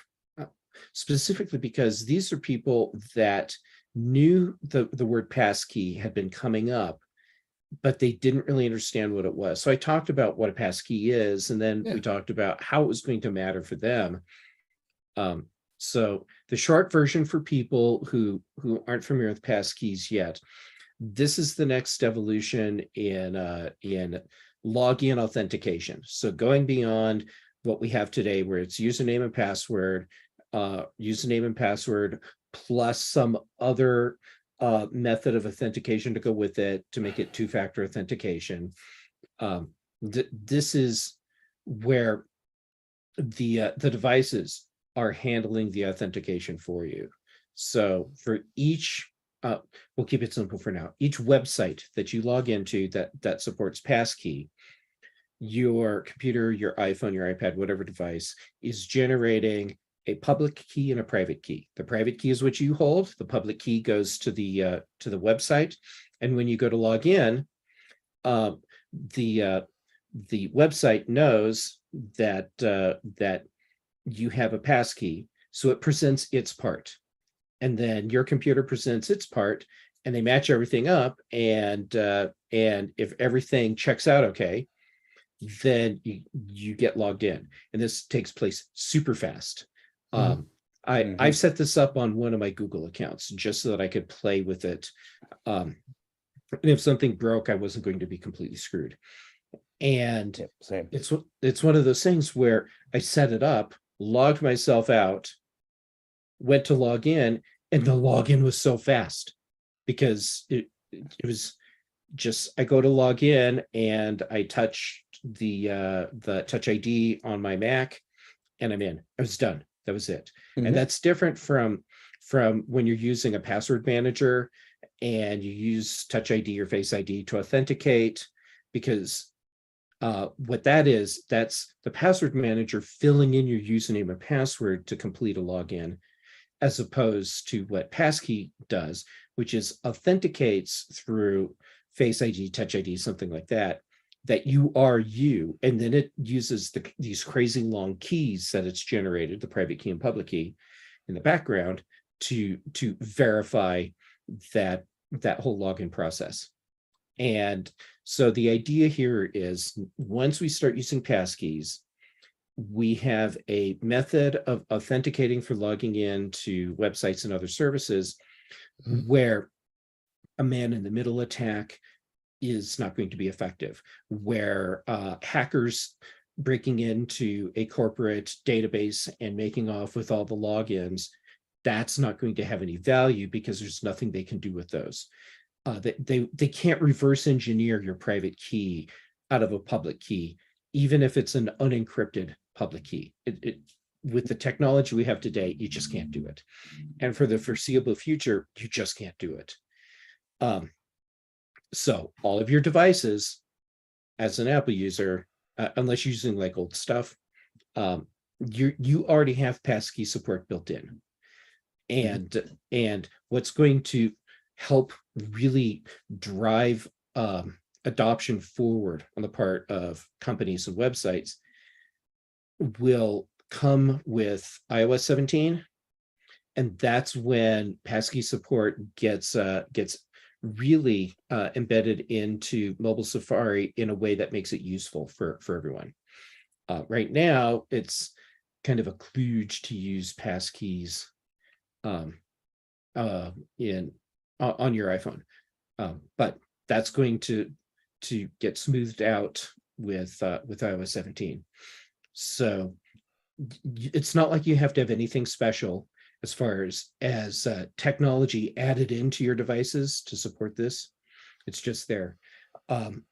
specifically because these are people that knew the word passkey had been coming up, but they didn't really understand what it was. So I talked about what a passkey is, and then we talked about how it was going to matter for them. So the short version for people who aren't familiar with passkeys yet, this is the next evolution in login authentication. So going beyond what we have today, where it's username and password plus some other method of authentication to go with it to make it two-factor authentication. This is where the devices are handling the authentication for you. So for each, we'll keep it simple for now. Each website that you log into that supports passkey, your computer, your iPhone, your iPad, whatever device is generating a public key and a private key. The private key is what you hold. The public key goes to the website, and when you go to log in, the website knows that that you have a passkey, so it presents its part, and then your computer presents its part, and they match everything up, and if everything checks out okay, then you get logged in, and this takes place super fast. I've set this up on one of my Google accounts just so that I could play with it, and if something broke, I wasn't going to be completely screwed. And Same. it's one of those things where I set it up, logged myself out, went to log in, and the login was so fast because it was just, I go to log in and I touch the Touch ID on my Mac, and I'm in. I was done. That was it. And that's different from when you're using a password manager and you use Touch ID or Face ID to authenticate, because what that is, that's the password manager filling in your username and password to complete a login, as opposed to what passkey does, which is authenticates through Face ID, Touch ID, something like that, that you are you, and then it uses these crazy long keys that it's generated, the private key and public key, in the background to verify that whole login process. And so the idea here is, once we start using passkeys, we have a method of authenticating for logging in to websites and other services where a man-in-the-middle attack is not going to be effective, where hackers breaking into a corporate database and making off with all the logins, that's not going to have any value because there's nothing they can do with those. They can't reverse engineer your private key out of a public key, even if it's an unencrypted public key. With the technology we have today, you just can't do it. And for the foreseeable future, you just can't do it. So all of your devices, as an Apple user, unless you're using like old stuff, you already have passkey support built in. And what's going to help really drive adoption forward on the part of companies and websites will come with iOS 17, and that's when passkey support gets really embedded into mobile Safari in a way that makes it useful for everyone. Right now, it's kind of a kludge to use passkeys on your iPhone, but that's going to get smoothed out with iOS 17. So it's not like you have to have anything special as far as technology added into your devices to support this. It's just there. And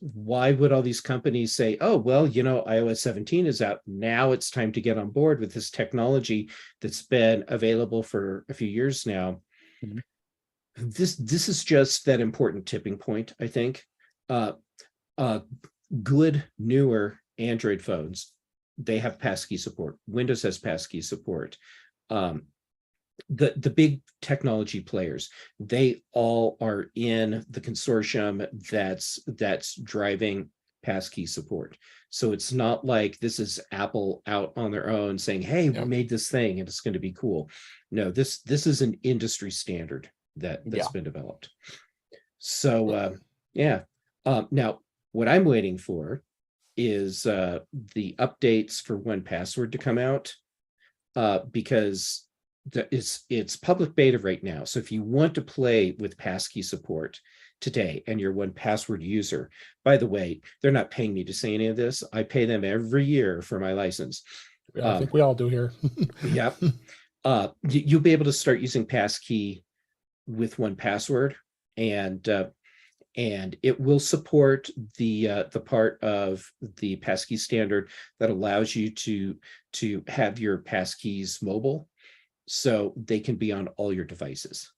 why would all these companies say, oh, well, iOS 17 is out, now it's time to get on board with this technology that's been available for a few years now? This is just that important tipping point, I think. Good newer Android phones they have passkey support. Windows has passkey support. The big technology players, they all are in the consortium that's driving passkey support. So it's not like this is Apple out on their own saying, hey, we made this thing and it's going to be cool. No, this is an industry standard that's been developed. So now what I'm waiting for is the updates for 1Password to come out, because it's public beta right now. So if you want to play with passkey support today and you're 1Password user, by the way, they're not paying me to say any of this. I pay them every year for my license. I think we all do here. Yep. You'll be able to start using passkey with 1Password, and it will support the part of the passkey standard that allows you to have your passkeys mobile, so they can be on all your devices.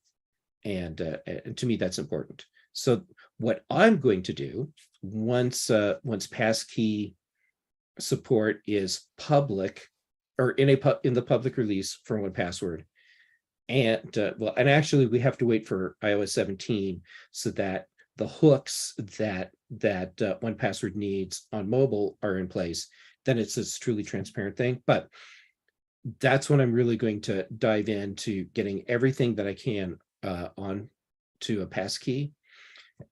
And to me, that's important. So what I'm going to do once passkey support is public, or in the public release for 1Password, and and actually we have to wait for iOS 17 so that the hooks that 1Password needs on mobile are in place. Then it's this truly transparent thing. But that's when I'm really going to dive into getting everything that I can on to a passkey,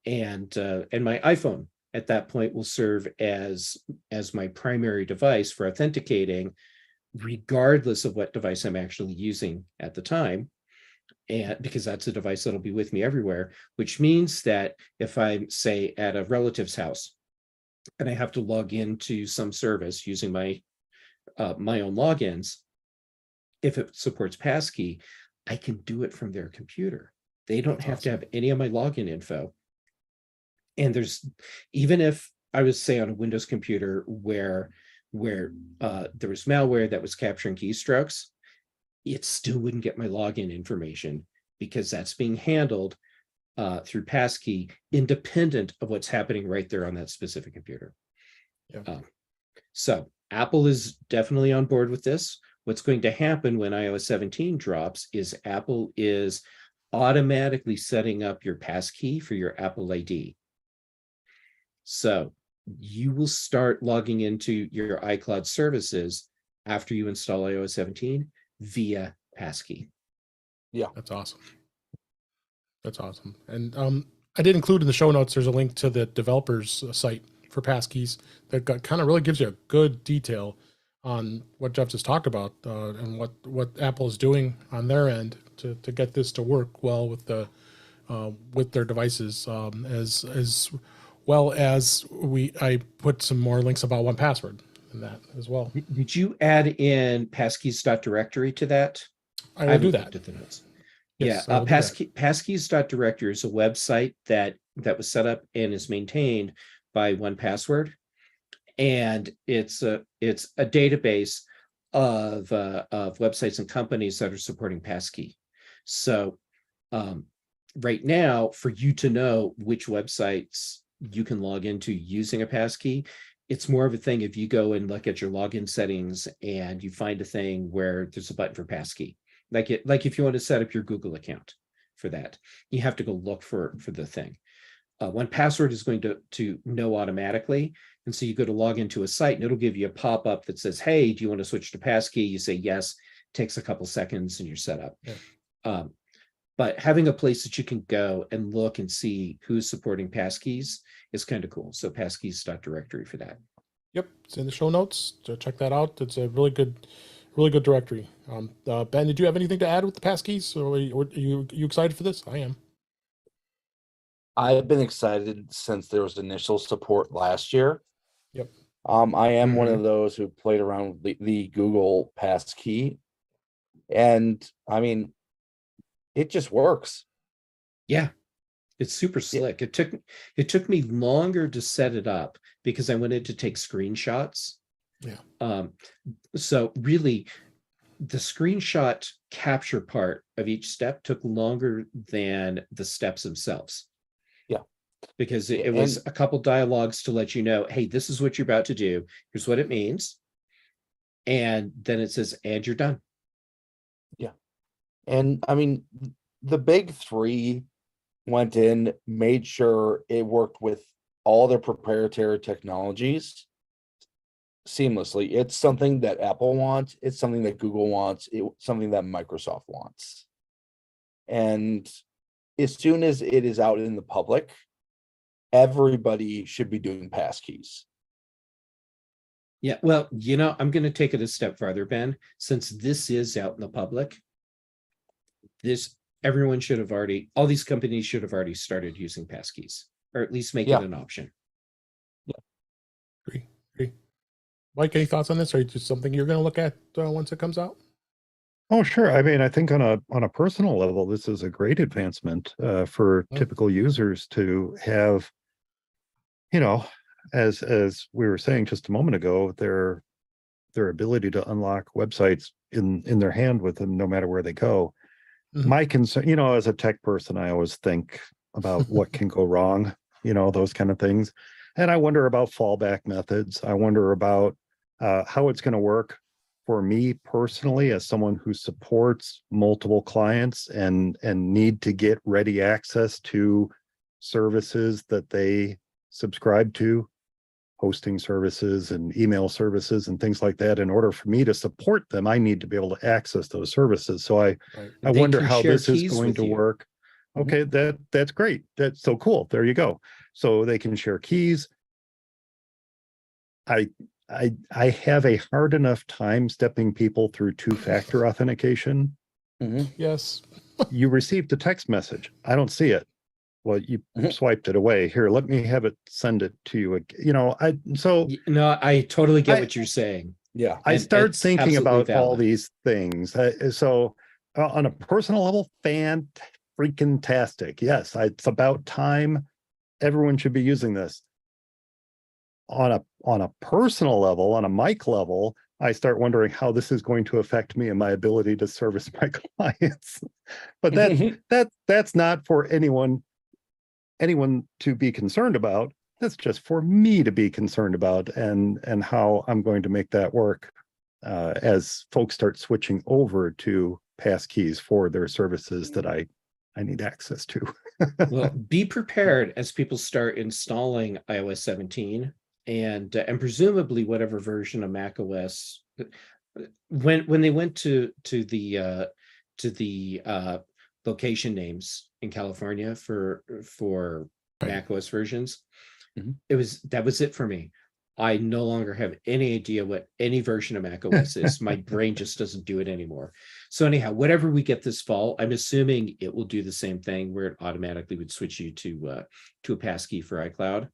and my iPhone at that point will serve as my primary device for authenticating, regardless of what device I'm actually using at the time. And because that's a device that'll be with me everywhere, which means that if I'm, say, at a relative's house and I have to log into some service using my own logins, if it supports passkey, I can do it from their computer. They don't have to have any of my login info. And even if I was, say, on a Windows computer where there was malware that was capturing keystrokes, it still wouldn't get my login information, because that's being handled through passkey, independent of what's happening right there on that specific computer. So Apple is definitely on board with this. What's going to happen when iOS 17 drops is Apple is automatically setting up your passkey for your Apple ID. So you will start logging into your iCloud services after you install iOS 17 via passkey. Yeah, that's awesome. That's awesome. And I did include in the show notes, there's a link to the developers site for passkeys that kind of really gives you a good detail on what Jeff just talked about, and what Apple is doing on their end to get this to work well with their devices, as well as I put some more links about 1Password in that as well. Did you add in passkeys.directory to that? I will do that. At the notes. Yes, Yeah, passkeys.directory is a website that was set up and is maintained by 1Password, and it's a database of websites and companies that are supporting passkey. So right now, for you to know which websites you can log into using a passkey, it's more of a thing if you go and look at your login settings and you find a thing where there's a button for passkey. Like if you want to set up your Google account for that, you have to go look for the thing. 1Password is going to know automatically. And so you go to log into a site and it'll give you a pop-up that says, hey, do you want to switch to passkey? You say yes, takes a couple seconds and you're set up. Yeah. But having a place that you can go and look and see who's supporting passkeys is kind of cool. So passkeys.directory for that. Yep, it's in the show notes. So check that out. It's a really good directory. Ben, did you have anything to add with the passkeys? Or are you excited for this? I am. I've been excited since there was initial support last year. Yep. I am one of those who played around with the Google passkey, and I mean, it just works. Yeah, it's super slick. It took me longer to set it up because I wanted to take screenshots. Yeah. So really, the screenshot capture part of each step took longer than the steps themselves. Yeah. Because it was a couple dialogues to let you know, hey, this is what you're about to do. Here's what it means. and then it says, and you're done. And I mean, the big three went in, made sure it worked with all their proprietary technologies seamlessly. It's something that Apple wants, it's something that Google wants, it's something that Microsoft wants. And as soon as it is out in the public, everybody should be doing passkeys. Yeah, well, I'm going to take it a step farther, Ben. Since this is out in the public, everyone should have already, all these companies should have already started using passkeys, or at least make it an option. Agree. Mike, any thoughts on this? Or is it just something you're going to look at once it comes out? Oh, sure. I mean, I think on a personal level, this is a great advancement for typical users to have, as we were saying just a moment ago, their ability to unlock websites in their hand with them, no matter where they go. My concern, as a tech person, I always think about what can go wrong, those kind of things. And I wonder about fallback methods. I wonder about how it's going to work for me personally as someone who supports multiple clients and need to get ready access to services that they subscribe to, hosting services and email services and things like that. In order for me to support them, I need to be able to access those services. So I wonder how this is going to work. Okay, that's great. That's so cool. There you go. So they can share keys. I have a hard enough time stepping people through two-factor authentication. Yes. You received a text message. I don't see it. Well, you swiped it away. Here, let me have it send it to you. I totally get what you're saying. Yeah. I start it's thinking absolutely about all valid. these things. So on a personal level, freaking-tastic. Yes, it's about time. Everyone should be using this. On a personal level, on a mic level, I start wondering how this is going to affect me and my ability to service my clients. But that's not for anyone to be concerned about. That's just for me to be concerned about and how I'm going to make that work as folks start switching over to passkeys for their services that I need access to. Well, be prepared as people start installing iOS 17 and presumably whatever version of Mac OS. When they went to the location names in California for Mac OS versions, that was it for me. I no longer have any idea what any version of Mac OS is. My brain just doesn't do it anymore. So anyhow, whatever we get this fall, I'm assuming it will do the same thing where it automatically would switch you to a passkey for iCloud.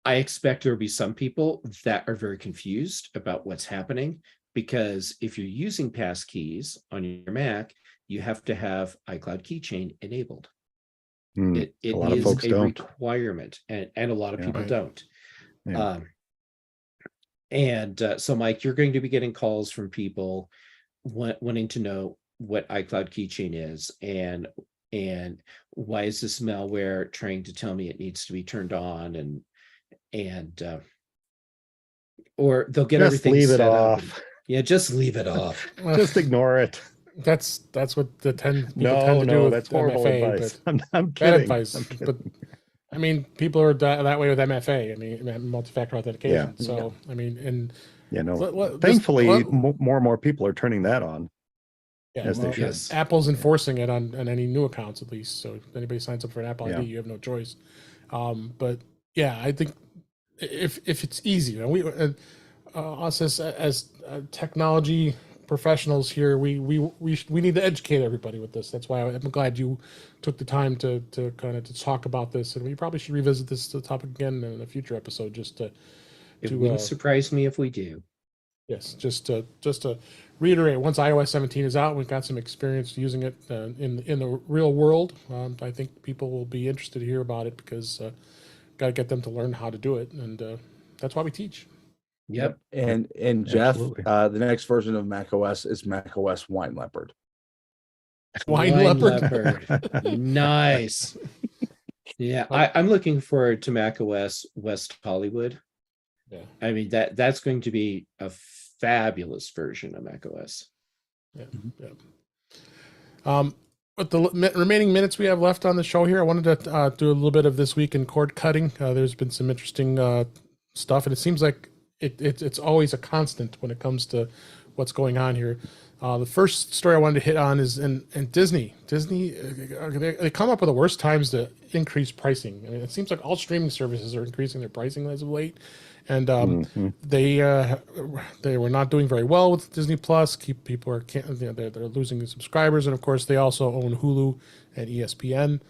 I expect there will be some people that are very confused about what's happening, because if you're using passkeys on your Mac, you have to have iCloud Keychain enabled. It a lot of is folks a don't. requirement, and a lot of people don't. Yeah. So Mike, you're going to be getting calls from people wanting to know what iCloud Keychain is and why is this malware trying to tell me it needs to be turned on, and or they'll get Just everything leave it set up off. just leave it off. Just ignore it. That's what people tend to do with that's horrible MFA, advice. but I'm bad kidding. advice. I'm kidding. But I mean, people are that way with MFA. I mean, multi-factor authentication. Yeah. So I mean, and thankfully, more and more people are turning that on. Yeah, as they should. Yes. Apple's enforcing it on any new accounts at least. So if anybody signs up for an Apple Yeah. ID, you have no choice. But yeah, I think if it's easy, and we us as technology professionals here, we need to educate everybody with this. That's why I'm glad you took the time to kind of talk about this, and we probably should revisit this topic again in a future episode. It wouldn't surprise me if we do. Yes, just to reiterate, once iOS 17 is out, we've got some experience using it in the real world. I think people will be interested to hear about it, because got to get them to learn how to do it, and that's why we teach. Yep. And Jeff, Absolutely. the next version of macOS is macOS Wine Leopard. Wine leopard. Nice. Yeah, I'm looking forward to macOS West Hollywood, Yeah. I mean, that's going to be a fabulous version of macOS. Yeah. But the remaining minutes we have left on the show here, I wanted to do a little bit of this week in cord cutting. There's been some interesting stuff, and it seems like it's always a constant when it comes to what's going on here. The first story I wanted to hit on is and Disney. Disney, they come up with the worst times to increase pricing. I mean, it seems like all streaming services are increasing their pricing as of late, and they were not doing very well with Disney Plus. People are they're losing subscribers, and of course they also own Hulu and ESPN.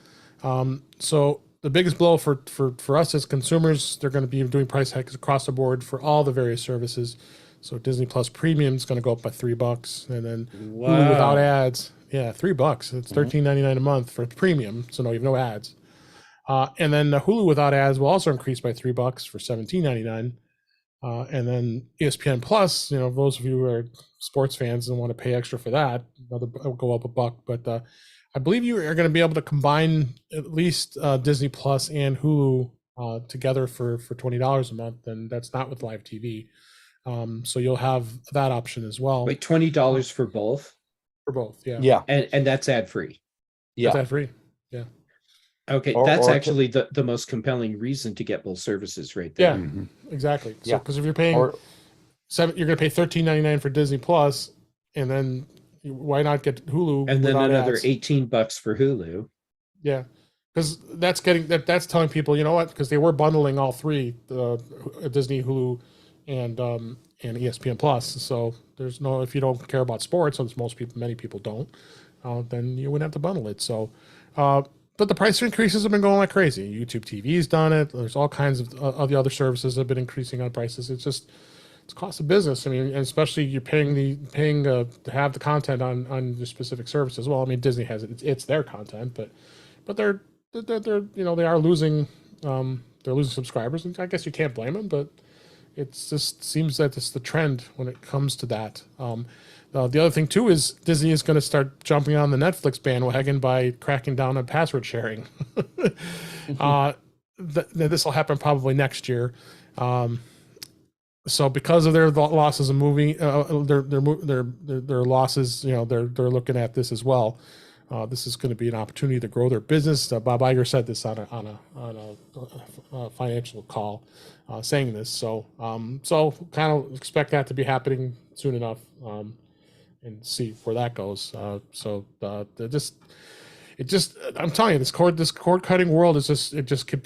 So the biggest blow for us as consumers, they're going to be doing price hikes across the board for all the various services. So Disney Plus Premium is going to go up by $3, and then Hulu without ads, $3. It's $13.99 a month for premium, so no, you have no ads. And then Hulu without ads will also increase by $3 for $17.99. And then ESPN Plus, those of you who are sports fans and want to pay extra for that, it'll go up $1. But I believe you are going to be able to combine at least Disney Plus and Hulu together for $20 a month, and that's not with live TV. So you'll have that option as well. Wait, $20 for both? For both, yeah. Yeah. And that's ad-free. Yeah. That's ad-free. Yeah. Okay, that's actually the most compelling reason to get both services right there. Yeah, exactly. So Yeah. because if you're paying you're going to pay $13.99 for Disney Plus, and then why not get Hulu And then without another ads? $18 for Hulu. Yeah, because that's telling people, you know what? Because they were bundling all three, Disney, Hulu, and ESPN Plus. So there's no, if you don't care about sports, as many people don't, then you wouldn't have to bundle it. So, but the price increases have been going like crazy. YouTube TV's done it. There's all kinds of the other services that have been increasing on prices. It's cost of business. I mean, and especially you're paying to have the content on the specific service as well. I mean, Disney has it; it's their content, but they're they are losing they're losing subscribers, and I guess you can't blame them. But it just seems that it's the trend when it comes to that. The other thing too is Disney is going to start jumping on the Netflix bandwagon by cracking down on password sharing. This will happen probably next year. So because of their losses of movie, their losses, they're looking at this as well. This is going to be an opportunity to grow their business. Bob Iger said this on a financial call, saying this. So kind of expect that to be happening soon enough, and see where that goes. I'm telling you, this cord cutting world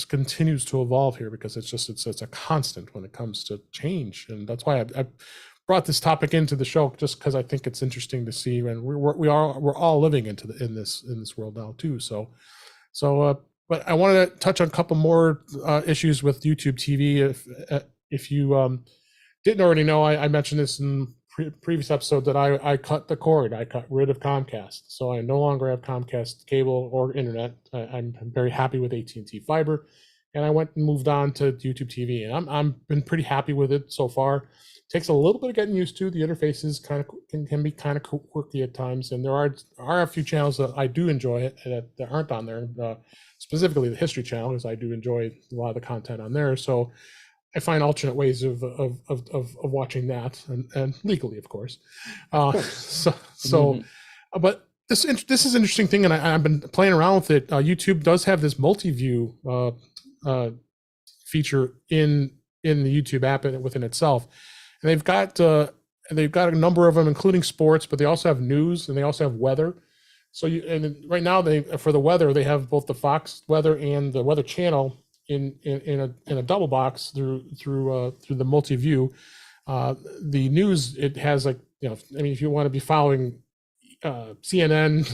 continues to evolve here, because it's a constant when it comes to change, and that's why I brought this topic into the show, just because I think it's interesting to see, and we're all living in this world now too. But I wanted to touch on a couple more issues with YouTube TV. If you didn't already know, I mentioned this in previous episode that I cut the cord. I got rid of Comcast, so I no longer have Comcast cable or internet. I'm very happy with AT&T fiber, and I went and moved on to YouTube TV, and I'm been pretty happy with it so far. Takes a little bit of getting used to. The interfaces can be kind of quirky at times, and there are a few channels that I do enjoy that aren't on there. Specifically, the History Channel, because I do enjoy a lot of the content on there. So I find alternate ways of watching that, and legally, of course. But this is an interesting thing, and I've been playing around with it. YouTube does have this multi-view feature in the YouTube app within itself. And they've got a number of them, including sports, but they also have news, and they also have weather. So right now for the weather, they have both the Fox weather and the Weather Channel in a double box through the multi-view. The news, it has if you want to be following CNN,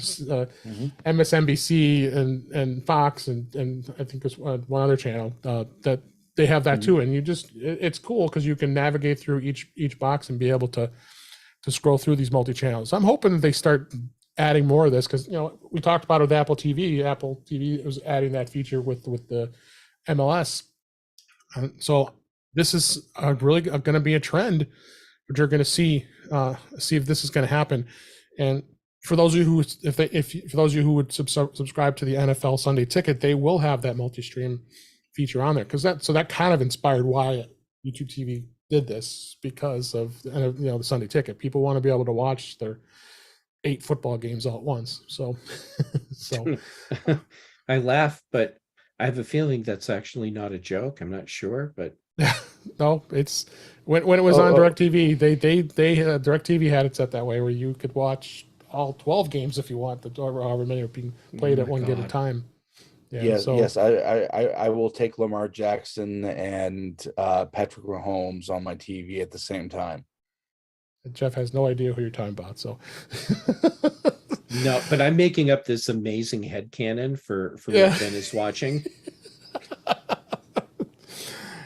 MSNBC, and Fox, and I think there's one other channel that they have that too, and it's cool because you can navigate through each box and be able to scroll through these multi-channels. I'm hoping that they start adding more of this, because we talked about it with Apple TV. Apple TV was adding that feature with the MLS, and so this is really going to be a trend, which you're going to see if this is going to happen. And for those of you who would subscribe to the NFL Sunday Ticket, they will have that multi-stream feature on there, because that kind of inspired why YouTube TV did this because of the Sunday Ticket. People want to be able to watch their 8 football games all at once. So, so I laugh, but I have a feeling that's actually not a joke. I'm not sure, but no, it's when it was on DirecTV, they DirecTV had it set that way where you could watch all 12 games if you want, or however many are being played at one given time. Yeah, yes, so, yes, I will take Lamar Jackson and Patrick Mahomes on my TV at the same time. Jeff has no idea who you're talking about. So no, but I'm making up this amazing headcanon for what Ben is watching.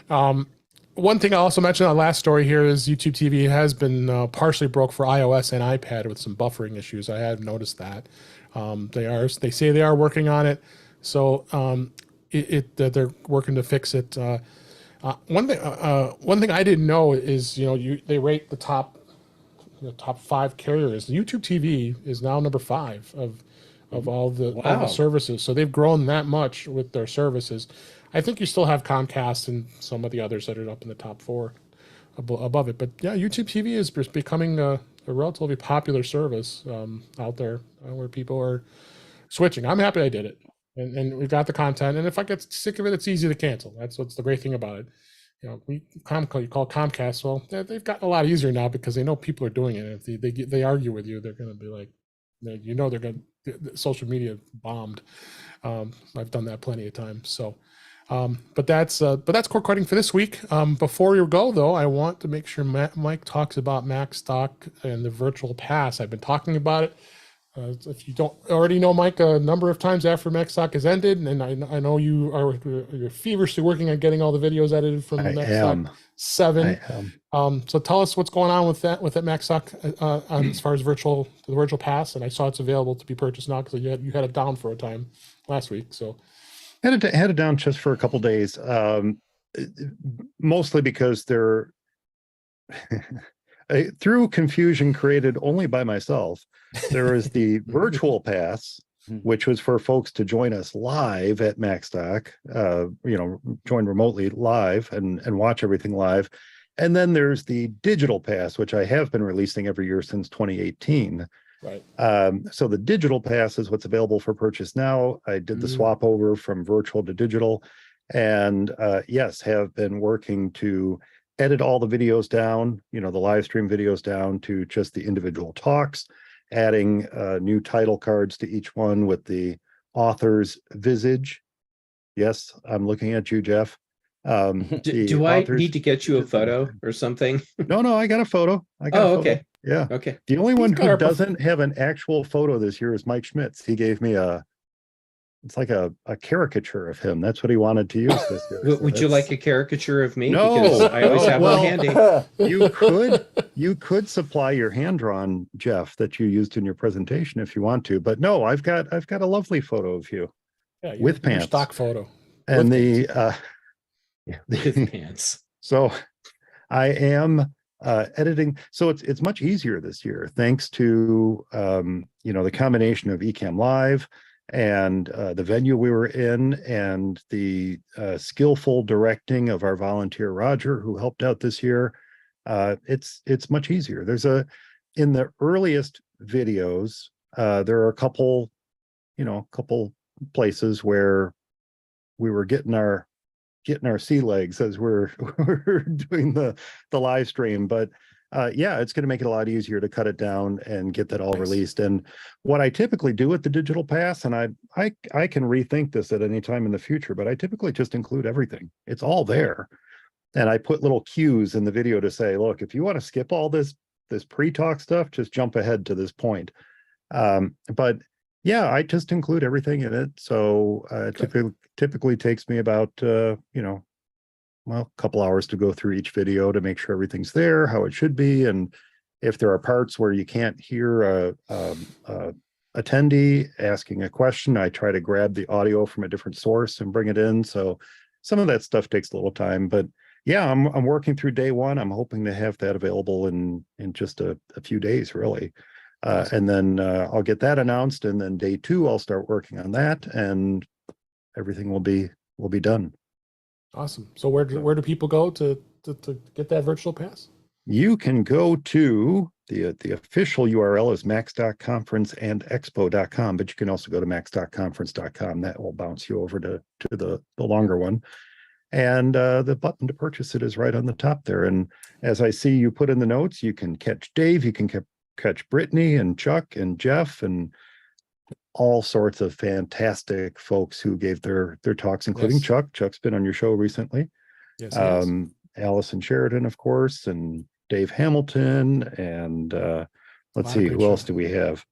One thing I also mentioned on the last story here is YouTube TV has been partially broke for iOS and iPad with some buffering issues. I have noticed that. They say they are working on it. So they're working to fix it. One thing I didn't know is they rate the top 5 carriers. YouTube TV is now number 5 of all the services. So they've grown that much with their services. I think you still have Comcast and some of the others that are up in the top 4 above it. But yeah, YouTube TV is becoming a relatively popular service out there where people are switching. I'm happy I did it. And we've got the content. And if I get sick of it, it's easy to cancel. That's what's the great thing about it. You call Comcast. Well, they've gotten a lot easier now because they know people are doing it. If they argue with you, they're going to be like, they're going to social media bombed. I've done that plenty of times. So, but that's core cutting for this week. Before you go though, I want to make sure Mike talks about MacStock and the virtual pass. I've been talking about it. If you don't already know, Mike, a number of times after MacStock has ended, and I know you're feverishly working on getting all the videos edited from MacStock 7. So tell us what's going on with that MacStock as far as the virtual pass. And I saw it's available to be purchased now because you had it down for a time last week. So had it down just for a couple days, mostly because they're through confusion created only by myself. There is the virtual pass, which was for folks to join us live at MacStock, join remotely live and watch everything live. And then there's the digital pass, which I have been releasing every year since 2018. Right. So the digital pass is what's available for purchase now. I did the swap over from virtual to digital, and yes, have been working to edit all the videos down, the live stream videos down to just the individual talks, adding new title cards to each one with the author's visage. Yes, I'm looking at you, Jeff. Do I need to get you a photo or something? No, I got a photo. Okay. Yeah. Okay. The only one who doesn't have an actual photo this year is Mike Schmitz. He gave me it's like a caricature of him. That's what he wanted to use this year. Would you like a caricature of me? No. Because I always have one handy. You could supply your hand-drawn, Jeff, that you used in your presentation if you want to. But no, I've got a lovely photo of you. Yeah, with pants. Your stock photo. And with pants. So I am editing. So it's much easier this year, thanks to the combination of Ecamm Live and the venue we were in, and the skillful directing of our volunteer Roger, who helped out this year. It's much easier. In the earliest videos, there are a couple places where we were getting our sea legs as we're doing the live stream, but it's going to make it a lot easier to cut it down and get that all released. And what I typically do with the digital pass, and I can rethink this at any time in the future, but I typically just include everything. It's all there. And I put little cues in the video to say, look, if you want to skip all this pre-talk stuff, just jump ahead to this point. But yeah, I just include everything in it. So it typically takes me about, a couple hours to go through each video to make sure everything's there, how it should be. And if there are parts where you can't hear a attendee asking a question, I try to grab the audio from a different source and bring it in. So some of that stuff takes a little time, but yeah, I'm working through day one. I'm hoping to have that available in just a few days, really. And then I'll get that announced, and then day 2, I'll start working on that, and everything will be done. Awesome. So where do people go to to get that virtual pass? You can go to the official URL is max.conferenceandexpo.com, but you can also go to max.conference.com. That will bounce you over to the longer one. And the button to purchase it is right on the top there. And as I see you put in the notes, you can catch Dave, you can catch Brittany and Chuck and Jeff and all sorts of fantastic folks who gave their talks, including Yes. Chuck. Chuck's been on your show recently. Yes, yes. Allison Sheridan, of course, and Dave Hamilton, and let's see, who else do we have?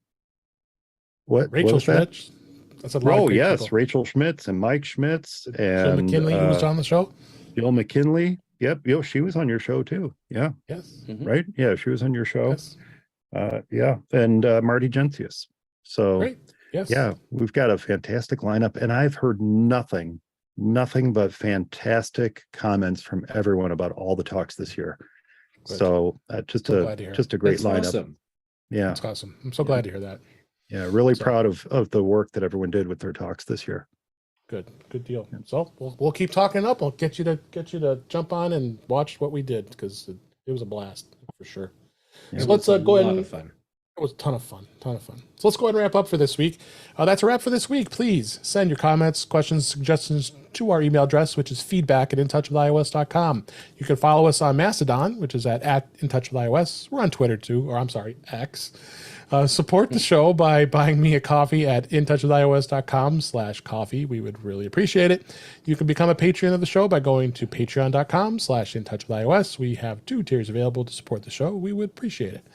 What Rachel was that? Schmidt. That's a lot of great yes, people. Rachel Schmitz and Mike Schmitz Jill and McKinley, who was on the show. Jill McKinley. Yep, she was on your show too. Yeah, Yes. right. Yeah, she was on your show. Yes. Yeah, and Marty Gentius. So Great. Yes. yeah, we've got a fantastic lineup, and I've heard nothing but fantastic comments from everyone about all the talks this year. Good. So just a great That's lineup. awesome. Yeah, That's awesome. I'm so glad to hear that. yeah, really So- proud of the work that everyone did with their talks this year. Good deal. So we'll keep talking up. I'll get you to jump on and watch what we did, because it was a blast for sure. Yeah, So It let's was a go ahead lot and of fun. it was a ton of fun. So let's go ahead and wrap up for this week. That's a wrap for this week. Please send your comments, questions, suggestions to our email address, which is feedback@intouchwithios.com. You can follow us on Mastodon, which is at intouchwithios. We're on Twitter too, or I'm sorry, X. Support the show by buying me a coffee at intouchwithios.com/coffee. We would really appreciate it. You can become a Patreon of the show by going to patreon.com/intouchwithios. We have 2 tiers available to support the show. We would appreciate it.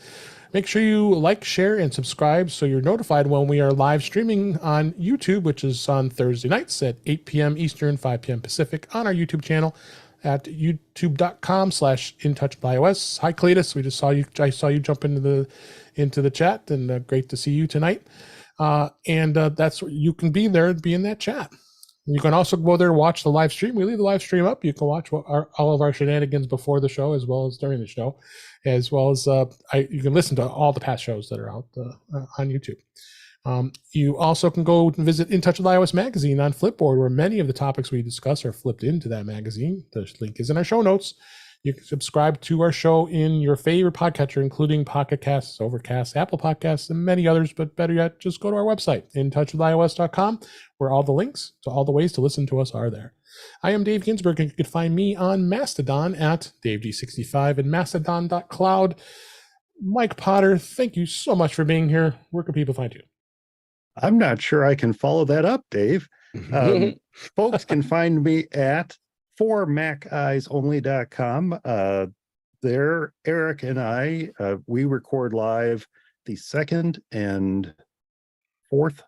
Make sure you like, share, and subscribe so you're notified when we are live streaming on YouTube, which is on Thursday nights at 8 p.m. Eastern, 5 p.m. Pacific on our YouTube channel at youtube.com/intouchwithios. Hi, Cletus. I saw you jump into the chat, and great to see you tonight. That's you can be there and be in that chat. You can also go there and watch the live stream. We leave the live stream up. You can watch all of our shenanigans before the show, as well as during the show, as well as you can listen to all the past shows that are out on YouTube. You also can go and visit In Touch with iOS magazine on Flipboard, where many of the topics we discuss are flipped into that magazine. The link is in our show notes. You can subscribe to our show in your favorite podcatcher, including Pocket Casts, Overcast, Apple Podcasts, and many others. But better yet, just go to our website, intouchwithios.com, where all the links to all the ways to listen to us are there. I am Dave Ginsburg, and you can find me on Mastodon at DaveD65 and mastodon.cloud. Mike Potter, thank you so much for being here. Where can people find you? I'm not sure I can follow that up, Dave. Folks can find me at formaceyesonly.com. There, Eric and I, we record live the 2nd and 4th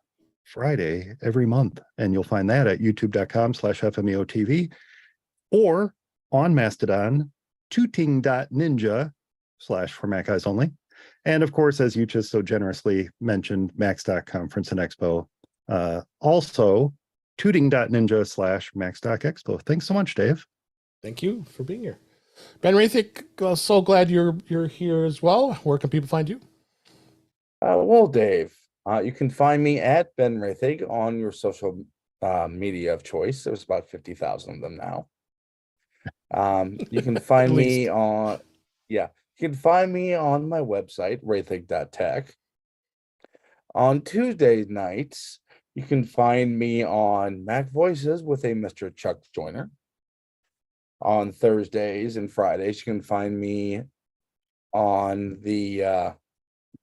Friday every month. And you'll find that at youtube.com/FMEOTV or on Mastodon, tooting.ninja/formaceyesonly. And of course, as you just so generously mentioned, max.conference and expo. Also, tooting.ninja/max.expo. Thanks so much, Dave. Thank you for being here. Ben Rathick, so glad you're here as well. Where can people find you? Well, Dave, you can find me at Ben Rathig on your social media of choice. There's about 50,000 of them now. You can find me on, you can find me on my website, rathig.tech. On Tuesday nights, you can find me on Mac Voices with a Mr. Chuck Joyner. On Thursdays and Fridays, you can find me on the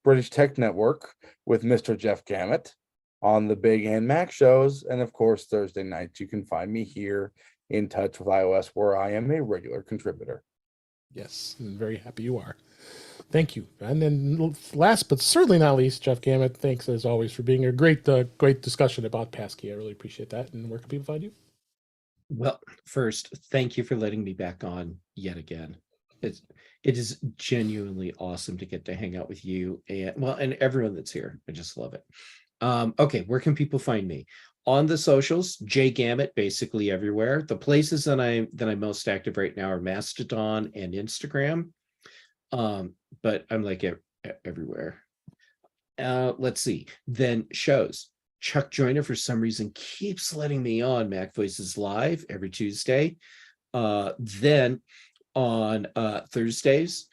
British Tech Network with Mr. Jeff Gamet on the Big and Mac shows. And of course, Thursday nights, you can find me here in Touch with iOS, where I am a regular contributor. Yes, I'm very happy you are. Thank you. And then last but certainly not least, Jeff Gamet, thanks as always for being a great discussion about Passkey. I really appreciate that. And where can people find you? Well, first, thank you for letting me back on yet again. It is genuinely awesome to get to hang out with you and everyone that's here. I just love it. Okay, where can people find me? On the socials, Jay Gamet, basically everywhere. The places that I'm most active right now are Mastodon and Instagram. But I'm like everywhere. Let's see. Then shows. Chuck Joyner, for some reason, keeps letting me on Mac Voices Live every Tuesday. Then On Thursdays,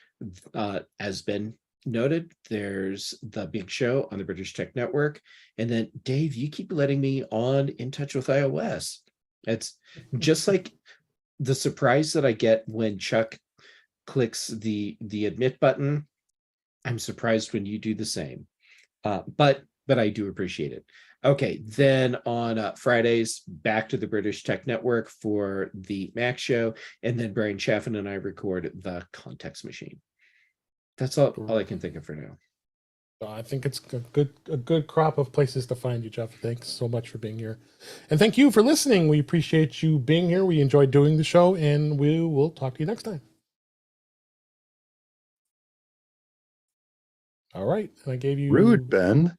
as been noted, there's the big show on the British Tech Network. And then Dave, you keep letting me on In Touch with iOS. It's just like the surprise that I get when Chuck clicks the admit button. I'm surprised when you do the same. But I do appreciate it. Okay, then on Fridays, back to the British Tech Network for the Mac show, and then Brian Chaffin and I record the Context Machine. That's all I can think of for now. I think it's a good crop of places to find you, Jeff. Thanks so much for being here. And thank you for listening. We appreciate you being here. We enjoyed doing the show, and we will talk to you next time. All right. I gave you Rude, Ben.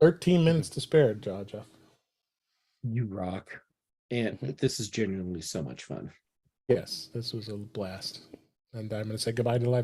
13 minutes to spare, Jeff. You rock. And this is genuinely so much fun. Yes, this was a blast. And I'm going to say goodbye to the live stream.